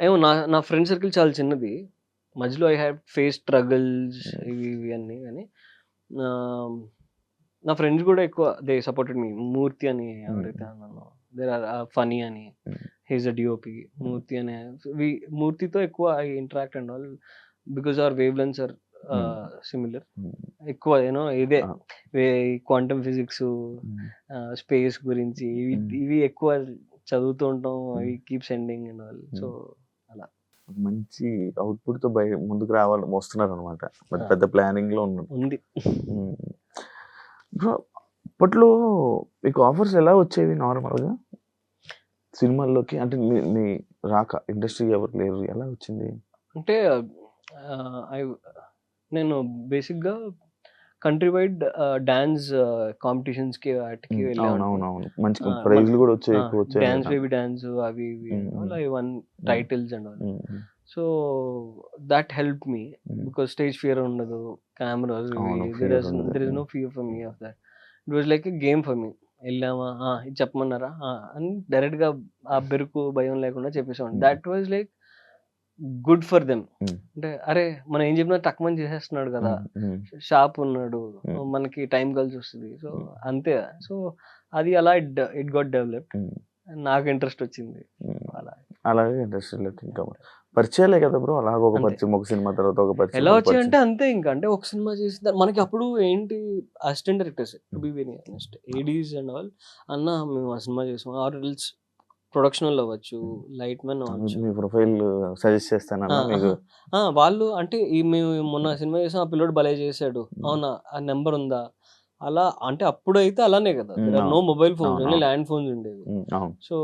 ఏమో నా ఫ్రెండ్ సర్కిల్ చాలా చిన్నది. మధ్యలో ఐ హ్యావ్ ఫేస్ స్ట్రగుల్స్ ఇవి అన్నీ, కానీ నా ఫ్రెండ్స్ కూడా ఎక్కువ దే సపోర్టెడ్ మీ. మూర్తి అని ఎవరైతే అన్నానో, దేర్ ఆర్ ఫనీ అని, హీస్ అ డిఓపి. మూర్తి అనే మూర్తితో ఎక్కువ I interact and all because our wavelengths are similar. ఎక్కువ ఇదే క్వాంటమ్ ఫిజిక్స్, స్పేస్ గురించి ఇవి ఎక్కువ చదువుతూ ఉంటాం. అవి keep sending and all. So అలా మంచి అవుట్పుట్ తో ముందుకు వస్తున్నారు అనమాట. పెద్ద ప్లానింగ్ లో ఉంది. అప్పట్లో మీకు ఆఫర్స్ ఎలా వచ్చేవి నార్మల్గా సినిమాల్లోకి? అంటే మీ రాక ఇండస్ట్రీ ఎవరు లేరు, ఎలా వచ్చింది? అంటే నేను బేసిక్గా కంట్రీ వైడ్ డాన్స్ కాంపిటీషన్స్కి వాటికి వెళ్ళాను. అవును, మంచి ప్రైజ్లు కూడా వచ్చాయి, ఎక్కువ వచ్చాయి డాన్స్ కదా. బేబీ డాన్స్ అవి ఇవి I won titles and all. Um, um, so that help me um. Because stage fear ఉండదు, కెమెరాస్, అవును, దెర్ fear ఇస్ ఉండదు. No fear for me of that. It was like a game for me. వెళ్ళామా, ఇది చెప్పమన్నారా అని డైరెక్ట్గా ఆ బెరుకు భయం లేకుండా చెప్పేసాం. That was like good for them. Um, అంటే అరే మనం ఏం చెప్పినా టక్మని చేసేస్తున్నాడు కదా, ఉమ్, షార్ప్ ఉన్నాడు, ఉమ్, మనకి టైం కలిసి వస్తుంది. సో ఉమ్, అంతే. సో అది అలా ఇట్ గాట్ డెవలప్డ్. ఉమ్, నాకు ఇంట్రెస్ట్ వచ్చింది ఉమ్. అలా. అలాగే ఇండస్ట్రీలోకి ఇంకా పరిచయాలే కదా బ్రో. అలాగ ఒక అంతే. పరిచయం, ఒక సినిమా తర్వాత ఒక పరిచయం, ఎలా ఒక వచ్చాయంటే పరిచయం. అంతే. ఇంకా అంటే ఒక సినిమా చేసిన మనకి అప్పుడు ఏంటి, assistant directors to be very honest, Aedes and all, అన్న మేము ఆ సినిమా చేసాం, ఆర్ ఎల్స్ ప్రొడక్షన్ వాళ్ళు అవ్వచ్చు, లైట్ మ్యాన్ అవ్వచ్చు. మీ ప్రొఫైల్ సజెస్ట్ చేస్తానన్నా మీకు? వాళ్ళు అంటే మేము మొన్న సినిమా చేసాం, ఆ పిల్లోడు భలే చేశాడు, అవునా ఆ నెంబర్ ఉందా, అలా. అంటే అప్పుడైతే అలానే కదా, ఉమ్, నో మొబైల్ ఫోన్స్, అవును, ఓన్లీ అవును. ల్యాండ్ ఫోన్స్ ఉండేవి. అవును. సో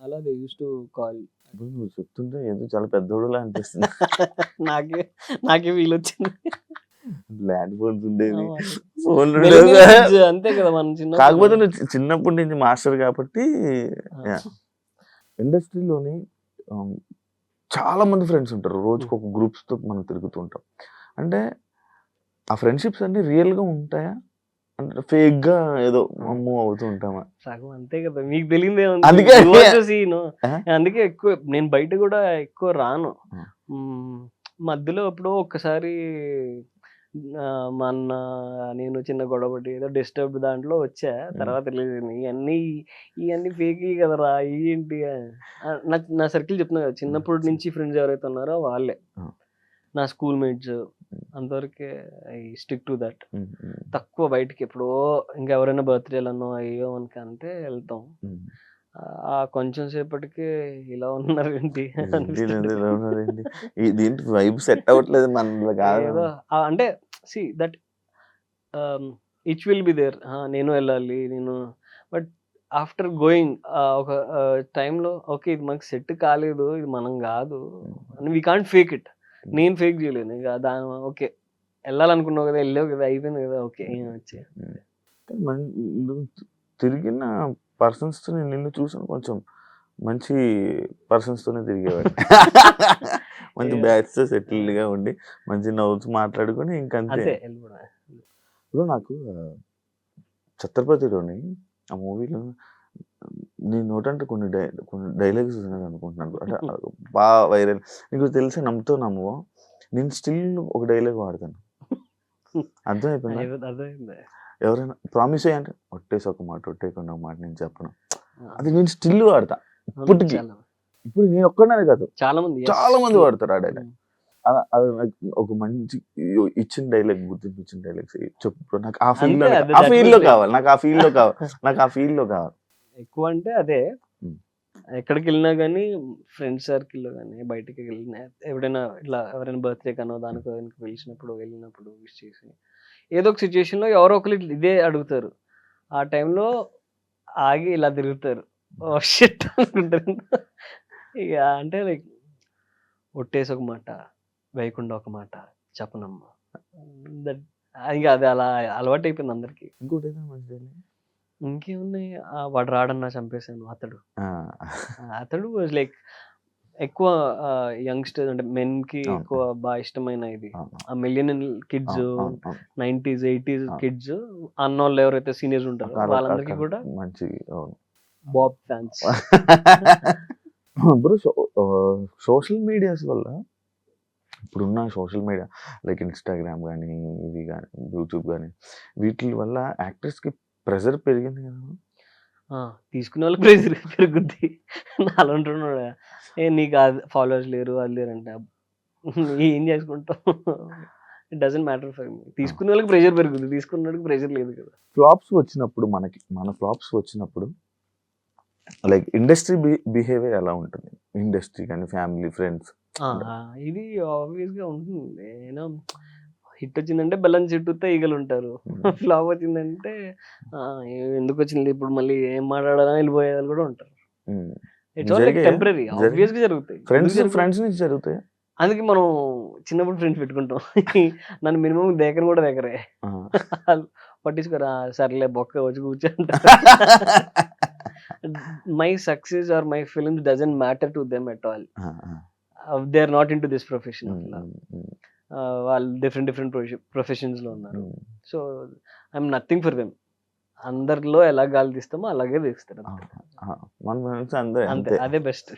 అలా దే యూస్ టు కాల్. ఇప్పుడు నువ్వు చెప్తుంటే ఏదో చాలా పెద్దోడులా అనిపిస్తుంది. నాకే నాకే వీలు వచ్చింది. ల్యాండ్ ఫోన్స్ ఉండేవి, అవును. ఫోన్లు మెల్లిమెల్లి ఉండేవి. kids, అంతే కదా మనం చిన్నప్పుడు. కాకపోతే నువ్వు చిన్నప్పటి నుంచి మాస్టర్ కాబట్టి ఆ. ఇండస్ట్రీలోని చాలా మంది ఫ్రెండ్స్ ఉంటారు. రోజుకు ఒక గ్రూప్స్తో మనం తిరుగుతుంటాం. అంటే ఆ ఫ్రెండ్షిప్స్ అన్ని రియల్గా ఉంటాయా, అంటే ఫేక్ గా ఏదో మూవ్ అవుతూ ఉంటామా? సగం అంతే కదా, మీకు తెలియదే అందుకే సీను. ఆ? అందుకే ఎక్కువ నేను బయట కూడా ఎక్కువ రాను. ఆ. మధ్యలో ఎప్పుడో ఒక్కసారి మా అన్న నేను చిన్న గొడవపడి ఏదో డిస్టర్బ్ దాంట్లో వచ్చా. తర్వాత తెలియదు ఇవన్నీ ఫేక్ కదరా ఏంటి నాకు నా సర్కిల్ చెప్తున్నా కదా, చిన్నప్పటి నుంచి ఫ్రెండ్స్ ఎవరైతే ఉన్నారో వాళ్ళే నా స్కూల్ మేట్స్. అంతవరకే ఐ స్టిక్ టు దట్. తక్కువ బయటికి ఎప్పుడో ఇంకా ఎవరైనా బర్త్డేలన్నో అయ్యో మనకి అంటే వెళ్తాం. కొంచెం సేపటికి ఇలా ఉన్నారు ఏంటి దీంట్లో వైబ్ సెట్ అవ్వట్లేదు మనలో కాదు. ఏదో అంటే see that it will be there, నేను వెళ్ళాలి నేను. బట్ ఆఫ్టర్ గోయింగ్ ఒక టైంలో ఓకే ఇది మనకి సెట్ కాలేదు, ఇది మనం కాదు అని వీ కాంట్ ఫేక్ ఇట్. నేను ఫేక్ చేయలేను ఇక దాని. ఓకే వెళ్ళాలనుకున్నావు కదా, వెళ్ళావు కదా, అయిపోయింది కదా, ఓకే వచ్చి తిరిగిన పర్సన్స్ తో నిన్ను చూసాను, కొంచెం మంచి పర్సన్స్ తోనే తిరిగేవాడు. మంచి బ్యాచ్ తో సెటిల్డ్ గా ఉండి మంచి నవ్వుతూ మాట్లాడుకుని ఇంకంతే. ఇప్పుడు నాకు ఛత్రపతిలోని ఆ మూవీలో నేను నోటంటే కొన్ని డైలాగ్స్ అనుకుంటున్నాను, అంటే బాగా వైరల్. నీకు తెలిసి నమ్ముతో నమ్మవో, నేను స్టిల్ ఒక డైలాగ్ వాడతాను. అర్థమైపోయింది. ఎవరైనా ప్రామిస్ అంటే ఒట్టేసి ఒక మాట, ఒట్టేయకుండా ఒక మాట నేను చెప్పను, అది నేను స్టిల్ వాడతా ఇప్పటికి. ఇప్పుడు నేను ఒక్కడనే కాదు, చాలా మంది వాడతారు ఆ డైలాగ్. అది నాకు ఒక మంచి ఇచ్చిన డైలాగ్, గుర్తింపు ఇచ్చిన డైలాగ్స్ చెప్పు. నాకు ఆ ఫీల్ లో కావాలి, నాకు ఆ ఫీల్ లో కావాలి ఎక్కువ. అంటే అదే ఎక్కడికి వెళ్ళినా కానీ ఫ్రెండ్స్ సర్కిల్లో కానీ బయటికి వెళ్ళినా ఎప్పుడైనా ఇట్లా ఎవరైనా బర్త్డే కనో దానికో దానికి పిలిచినప్పుడు వెళ్ళినప్పుడు విష్ చేసి ఏదో ఒక సిచ్యుయేషన్లో ఎవరో ఒకరు ఇదే అడుగుతారు. ఆ టైంలో ఆగి ఇలా తిరుగుతారు, ఓ షిట్ అనుకుంటారు. ఇక అంటే లైక్ ఒట్టేసి ఒక మాట, వేయకుండా ఒక మాట చెప్పనమ్మా. దట్ ఇక అది అలా అలవాటు అయిపోయింది అందరికి. ఇంకోటి ఇంకేమున్నాయి, వాడు రాడన్నా చంపేశాను. అతడు లైక్ ఎక్కువ యంగ్స్టర్స్ అంటే మెన్ కి ఎక్కువ బాగా ఇష్టమైన ఇది. ఆ million kids, 90s 80s kids అన్నోళ్ళు ఎవరైతే సీనియర్స్ ఉంటారో వాళ్ళందరికీ కూడా మంచి బాబ్ ఫ్యాన్స్. ఇప్పుడు సోషల్ మీడియాస్ వల్ల, ఇప్పుడున్న సోషల్ మీడియా లైక్ ఇన్స్టాగ్రామ్ కానీ ఇవి కానీ యూట్యూబ్ కానీ వీటి వల్ల యాక్టర్స్కి ప్రెషర్ పెరిగింది కదా. తీసుకునే వాళ్ళకి ప్రెషర్ పెరుగుద్ది. నాలో ఉంటున్నాడు నీకు ఫాలోవర్స్ లేరు అది లేరంటే ఏం చేసుకుంటావు, it doesn't matter for me. తీసుకునే వాళ్ళకి ప్రెషర్ పెరుగుద్ది, తీసుకున్న వాళ్ళకి ప్రెషర్ లేదు కదా. ఫ్లాప్స్ వచ్చినప్పుడు మన ఫ్లాప్స్ వచ్చినప్పుడు లైక్ ఇండస్ట్రీ బిహేవియర్ ఎలా ఉంటుంది? ఇండస్ట్రీ కానీ ఫ్యామిలీ ఫ్రెండ్స్ ఇది ఆబ్వియస్గా ఉంటుంది. హిట్ వచ్చిందంటే బెల్లం చుట్టూతో ఈగలు ఉంటారు, ఫ్లాప్ వచ్చిందంటే ఎందుకు వచ్చింది ఇప్పుడు మళ్ళీ ఏం మాట్లాడాలని వెళ్ళిపోయే వాళ్ళు కూడా ఉంటారు. It's all like temporary, obvious గా జరుగుతాయి. ఫ్రెండ్స్ నుంచి జరుగుతాయి. అందుకే మనం చిన్నప్పుడు ఫ్రెండ్స్ పెట్టుకుంటాం. నన్ను మినిమం దేకని కూడా దేకరే, పట్టించుకోరా సర్లే బొక్క వచ్చి కూర్చోంటారు. My success or my films doesn't matter to them at all. They are not into this profession. వాళ్ళు డిఫరెంట్ ప్రొఫెషన్స్ లో ఉన్నారు. So I'm nothing for them. అందరిలో ఎలా గాలి తీస్తామో అలాగే తీస్తారు, అంతే. అదే బెస్ట్.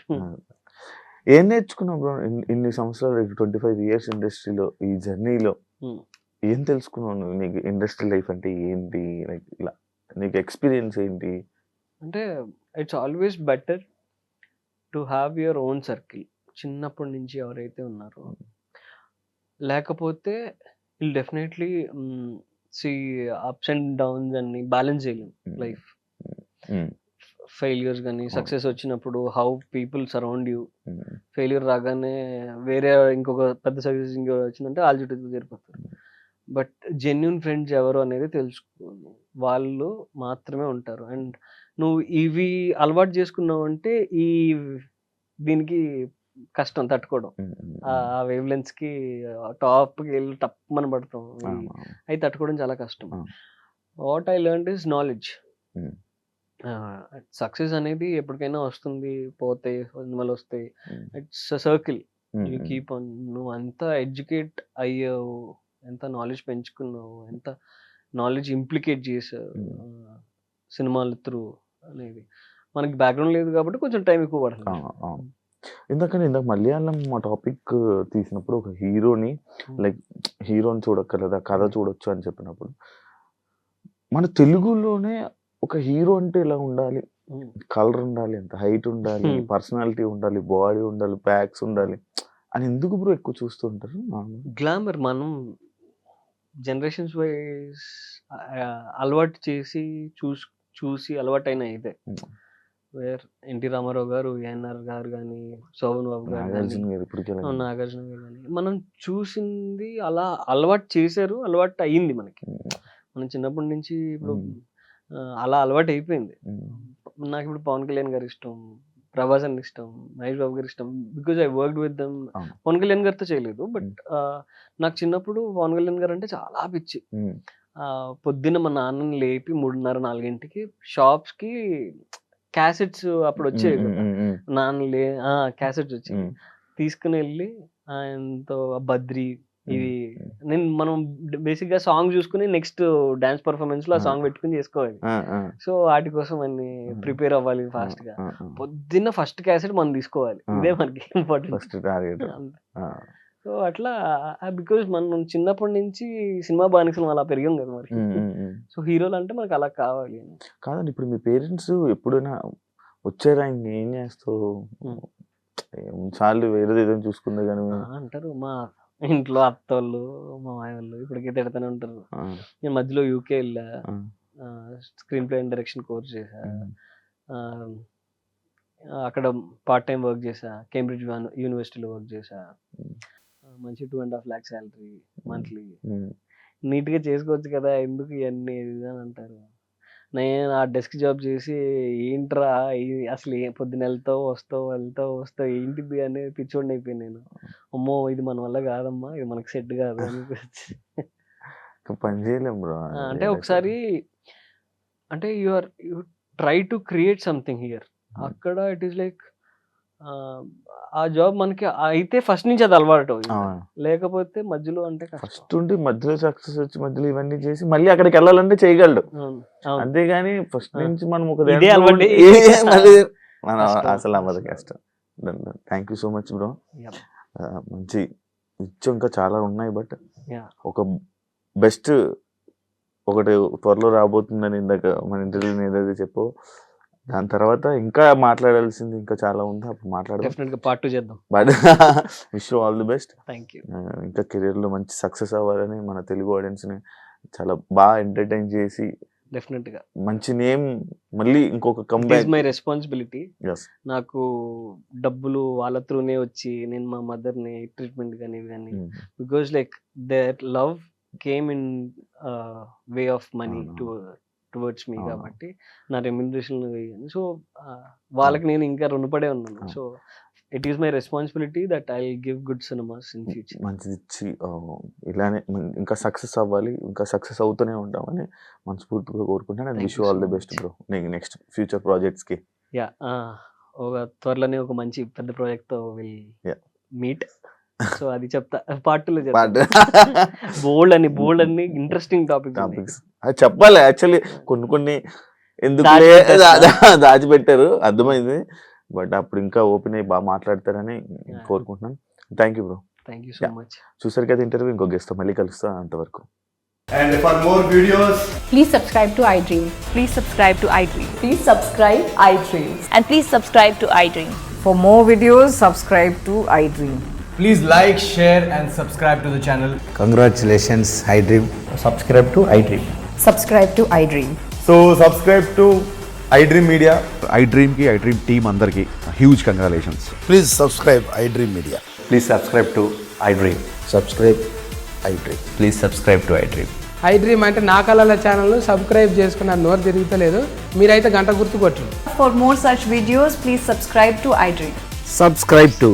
ఏం నేర్చుకున్నావు బ్రో ఇన్ని సంవత్సరాలు, 25 years ఇండస్ట్రీలో, ఈ జర్నీలో ఏం తెలుసుకున్నావు నువ్వు? నీకు ఇండస్ట్రీ లైఫ్ అంటే ఏంటి, లైక్ ఇలా నీకు ఎక్స్పీరియన్స్ ఏంటి? అంటే it's always better to have your own circle. చిన్నప్పటి నుంచి ఎవరైతే ఉన్నారో, లేకపోతే will definitely C ups and downs అన్ని బ్యాలెన్స్ చేయలేం లైఫ్. ఫెయిల్యూర్స్ కానీ సక్సెస్ వచ్చినప్పుడు how people surround you, failure రాగానే వేరే ఇంకొక పెద్ద సక్సెస్ ఇంకో వచ్చిందంటే వాళ్ళ చుట్టూ జరిపోతారు. బట్ జెన్యున్ ఫ్రెండ్స్ ఎవరు అనేది తెలుసుకోవాలి, వాళ్ళు మాత్రమే ఉంటారు. అండ్ నువ్వు ఇవి అలవాటు చేసుకున్నావు అంటే దీనికి కష్టం తట్టుకోవడం. ఆ వేవ్ లెన్స్ కి టాప్కి వెళ్ళి టప్మని పడతాం, అవి తట్టుకోవడం చాలా కష్టం. What I learned is knowledge. Success అనేది ఎప్పటికైనా వస్తుంది, పోతాయి, మళ్ళీ వస్తాయి. It's circle. You keep on. నువ్వు ఎంత ఎడ్యుకేట్ అయ్యావు, ఎంత నాలెడ్జ్ పెంచుకున్నావు, ఎంత నాలెడ్జ్ ఇంప్లికేట్ చేసావు సినిమాల త్రూ అనేది. మనకి బ్యాక్గ్రౌండ్ లేదు కాబట్టి కొంచెం టైం ఎక్కువ పడుతుంది. ఇందాక మలయాళం మా టాపిక్ తీసినప్పుడు ఒక హీరోని, లైక్ హీరోని చూడక్కర్లేదా, కథ చూడొచ్చు అని చెప్పినప్పుడు, మన తెలుగులోనే ఒక హీరో అంటే ఇలా ఉండాలి, కలర్ ఉండాలి, ఎంత హైట్ ఉండాలి, పర్సనాలిటీ ఉండాలి, బాడీ ఉండాలి, బ్యాగ్స్ ఉండాలి అని ఎందుకు బ్రో ఎక్కువ చూస్తుంటారు? గ్లామర్ మనం జనరేషన్స్ వైజ్ అలవాటు చేసి చూసి అలవాటైన ఇదే. వేర్ ఎన్టీ రామారావు గారు, ఏఎన్ఆర్ గారు కానీ, శోభన్ బాబు గారు, నాగార్జున గారు కానీ, మనం చూసింది అలా అలవాటు చేశారు, అలవాటు అయ్యింది మనకి. మనం చిన్నప్పటి నుంచి ఇప్పుడు అలా అలవాటు అయిపోయింది. నాకు ఇప్పుడు పవన్ కళ్యాణ్ గారు ఇష్టం, ప్రభాస్ అని ఇష్టం, మహేష్ బాబు గారు ఇష్టం, because I worked with them. Pawan Kalyan గారితో చేయలేదు, బట్ నాకు చిన్నప్పుడు పవన్ కళ్యాణ్ గారు అంటే చాలా పిచ్చి. పొద్దున్న మా నాన్నని లేపి 3:30-4 షాప్స్ కి క్యాసెట్స్ అప్పుడు వచ్చేవి కదా, నాన్న క్యాసెట్స్ వచ్చి తీసుకుని వెళ్ళి ఆయనతో బద్రి ఇవి మనం బేసిక్ గా సాంగ్ చూసుకుని నెక్స్ట్ డాన్స్ పర్ఫార్మెన్స్ లో ఆ సాంగ్ పెట్టుకుని చేసుకోవాలి. సో వాటి కోసం అన్ని ప్రిపేర్ అవ్వాలి ఫాస్ట్ గా. పొద్దున్న ఫస్ట్ క్యాసెట్ మనం తీసుకోవాలి, ఇదే మనకి ఇంపార్టెంట్. సో అట్లా బికాజ్ మనం చిన్నప్పటి నుంచి సినిమా బానిసలు అలా పెరిగాం కదా మరి. సో హీరోలు అంటే మనకు అలా కావాలి. కాదండి, ఇప్పుడు మీ పేరెంట్స్ ఎప్పుడైనా వచ్చారా, ఇంకేం చేస్తావు చాలు వేరేది ఏదైనా చూసుకుందే కానీ అంటారు? మా ఇంట్లో అత్తోళ్ళు, మా మాయవాళ్ళు ఇప్పటికే తిడతానే ఉంటారు. నేను మధ్యలో యూకే వెళ్ళా, screen play and direction course చేశా, అక్కడ పార్ట్ టైం వర్క్ చేశా, కేంబ్రిడ్జ్ యూనివర్సిటీలో వర్క్ చేశా. మంచి 2.5 lakh శాలరీ మంత్లీ. నీట్ గా చేసుకోవచ్చు కదా, ఎందుకు ఇవన్నీ అని అంటారు. నేను ఆ డెస్క్ జాబ్ చేసి ఏంట్రా అసలు పొద్దున వెళ్తావు వస్తావు ఏంటిది అని పిచ్చోడిని అయిపోయాను నేను. అమ్మో ఇది మన వల్ల కాదమ్మా, ఇది మనకు సెట్ కాదు అనిపించి పని చేయలేం బ్రో. అంటే ఒకసారి అంటే you try to create something here, అక్కడ ఇట్ ఈస్ లైక్ ఆ జాబ్ మనకి అయితే ఫస్ట్ నుంచి అది అలవాటు, లేకపోతే మధ్యలో అంటే ఫస్ట్ ఉండి మధ్యలో సక్సెస్ వచ్చి మధ్యలో ఇవన్నీ చేసి మళ్ళీ అక్కడికి వెళ్ళాలంటే చేయగలడు, అంతేగాని ఫస్ట్ నుంచి మనం ఒక అసలు అవ్వదు, కష్టం. Thank you so much bro. మంచి ఇచ్చు ఇంకా చాలా ఉన్నాయి, బట్ ఒక బెస్ట్ ఒకటి త్వరలో రాబోతుందని ఇందాక మన ఇంటర్వ్యూలో ఏదైతే చెప్పో, దాని తర్వాత ఇంకా మాట్లాడాల్సింది ఇంకా చాలా ఉంది, అప్పుడు మాట్లాడదాం, పార్ట్ 2 చేద్దాం. But wish you all the best. Thank you. ఇంకా కెరీర్లో మంచి సక్సెస్ అవ్వాలని, మన తెలుగు ఆడియన్స్ని చాలా బాగా ఎంటర్టైన్ చేసి డెఫినెట్ గా మంచి నేమ్ మళ్ళీ ఇంకొక కంబ్యాక్. My responsibility. నాకు డబ్బులు వాళ్ళ త్రూనే వచ్చి నేను మా మదర్ ని ట్రీట్మెంట్ కానీ because like there love came in way of money towards me అవును. కాబట్టి నా రెమ్యునరేషన్. సో వాళ్ళకి నేను ఇంకా రుణపడే ఉన్నాను. So it is my responsibility that I give good cinemas in future. మంచిది ఇచ్చి ఇలానే ఇంకా సక్సెస్ అవ్వాలి, ఇంకా సక్సెస్ అవుతూనే ఉంటామని మనస్ఫూర్తిగా కోరుకుంటాను. And Thank wish you you so all the best much. Bro నీకు నెక్స్ట్ ఫ్యూచర్ ప్రాజెక్ట్స్కి. యా ఒక త్వరలోనే ఒక మంచి పెద్ద ప్రాజెక్ట్ తో విల్ Yeah. మీట్. సో అది చెప్తా పార్ట్ 2లో Part- చెప్తా. బోల్డ్ అన్ని ఇంట్రెస్టింగ్ టాపిక్స్ టాపిక్స్ అది చెప్పాలి యాక్చువల్లీ. కొన్ని ఎందుకు దాచిపెట్టేస్తా. దాచిపెట్టారు అర్థమైంది, బట్ అప్పుడు ఇంకా ఓపెన్ అయ్యి బాగా మాట్లాడతారని కోరుకుంటున్నాను. Thank you bro. Thank you so Yeah. Much. చూసారు కదా ఇంటర్వ్యూ, ఇంకో గెస్ట్తో మళ్ళీ కలుస్తా. అంతవరకు And for more videos, Please subscribe to iDream. Please subscribe to iDream. Please subscribe iDream. And please subscribe to iDream. For more videos, subscribe to iDream. please like, share, and subscribe to the channel. Congratulations, iDream. Subscribe to iDream. Subscribe to iDream. So subscribe to iDream Media. iDream ki iDream team andarki huge congratulations. Please subscribe iDream Media. Please subscribe to iDream. Subscribe iDream. Please subscribe to iDream. iDream అంటే నా కళల ఛానల్ను సబ్స్క్రైబ్ చేసుకున్న నోరు తిరుగుతలేదు, మీరైతే గంట గుర్తు కొట్టండి. For more such videos, please subscribe to iDream. Subscribe to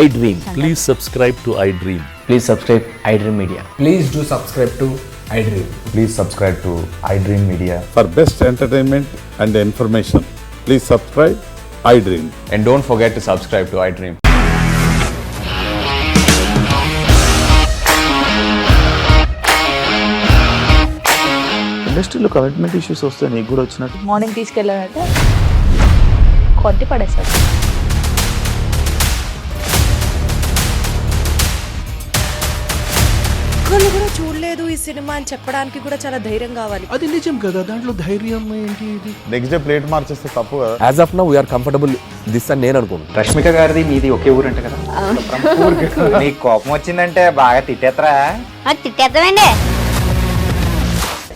iDream. Please subscribe to iDream. Please subscribe iDream Media. Please do subscribe to iDream. Please subscribe to iDream Media. For best entertainment and information, please subscribe iDream. And don't forget to subscribe to iDream. ఇండస్ట్రీలో కమిట్మెంట్ ఇష్యూస్ వస్తే నీకు కూడా వచ్చినట్టు మార్నింగ్ తీసుకెళ్ళాలంటే కొట్టి పడేస్తారు. ఒక్కళ్ళు కూడా చూడలేదు ఈ సినిమా అని చెప్పడానికి కూడా చాలా ధైర్యం కావాలి. అది నిజం కదా, దాంట్లో ధైర్యం ఏంటి? ఇది నెక్స్ట్ డే ప్లేట్ మార్చేస్తే తప్పు కదా. As of now, we are comfortable this అని నేను అనుకుంటున్నాను. రష్మిక గారిది మీది ఒకే ఊరు అంట కదా? నీకు కోపం వచ్చిందంటే బాగా తిట్టేత్తరా? తిట్టేద్దామండి.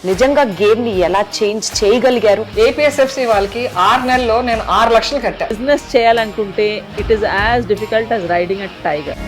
నిజంగా గేమ్ ని ఎలా చేంజ్ చేయగలిగారు? APSFC వాళ్ళకి 6 నెలల్లో నేను 6 లక్షలు కట్టా. బిజినెస్ చేయాలనుకుంటే it is as difficult as riding a tiger.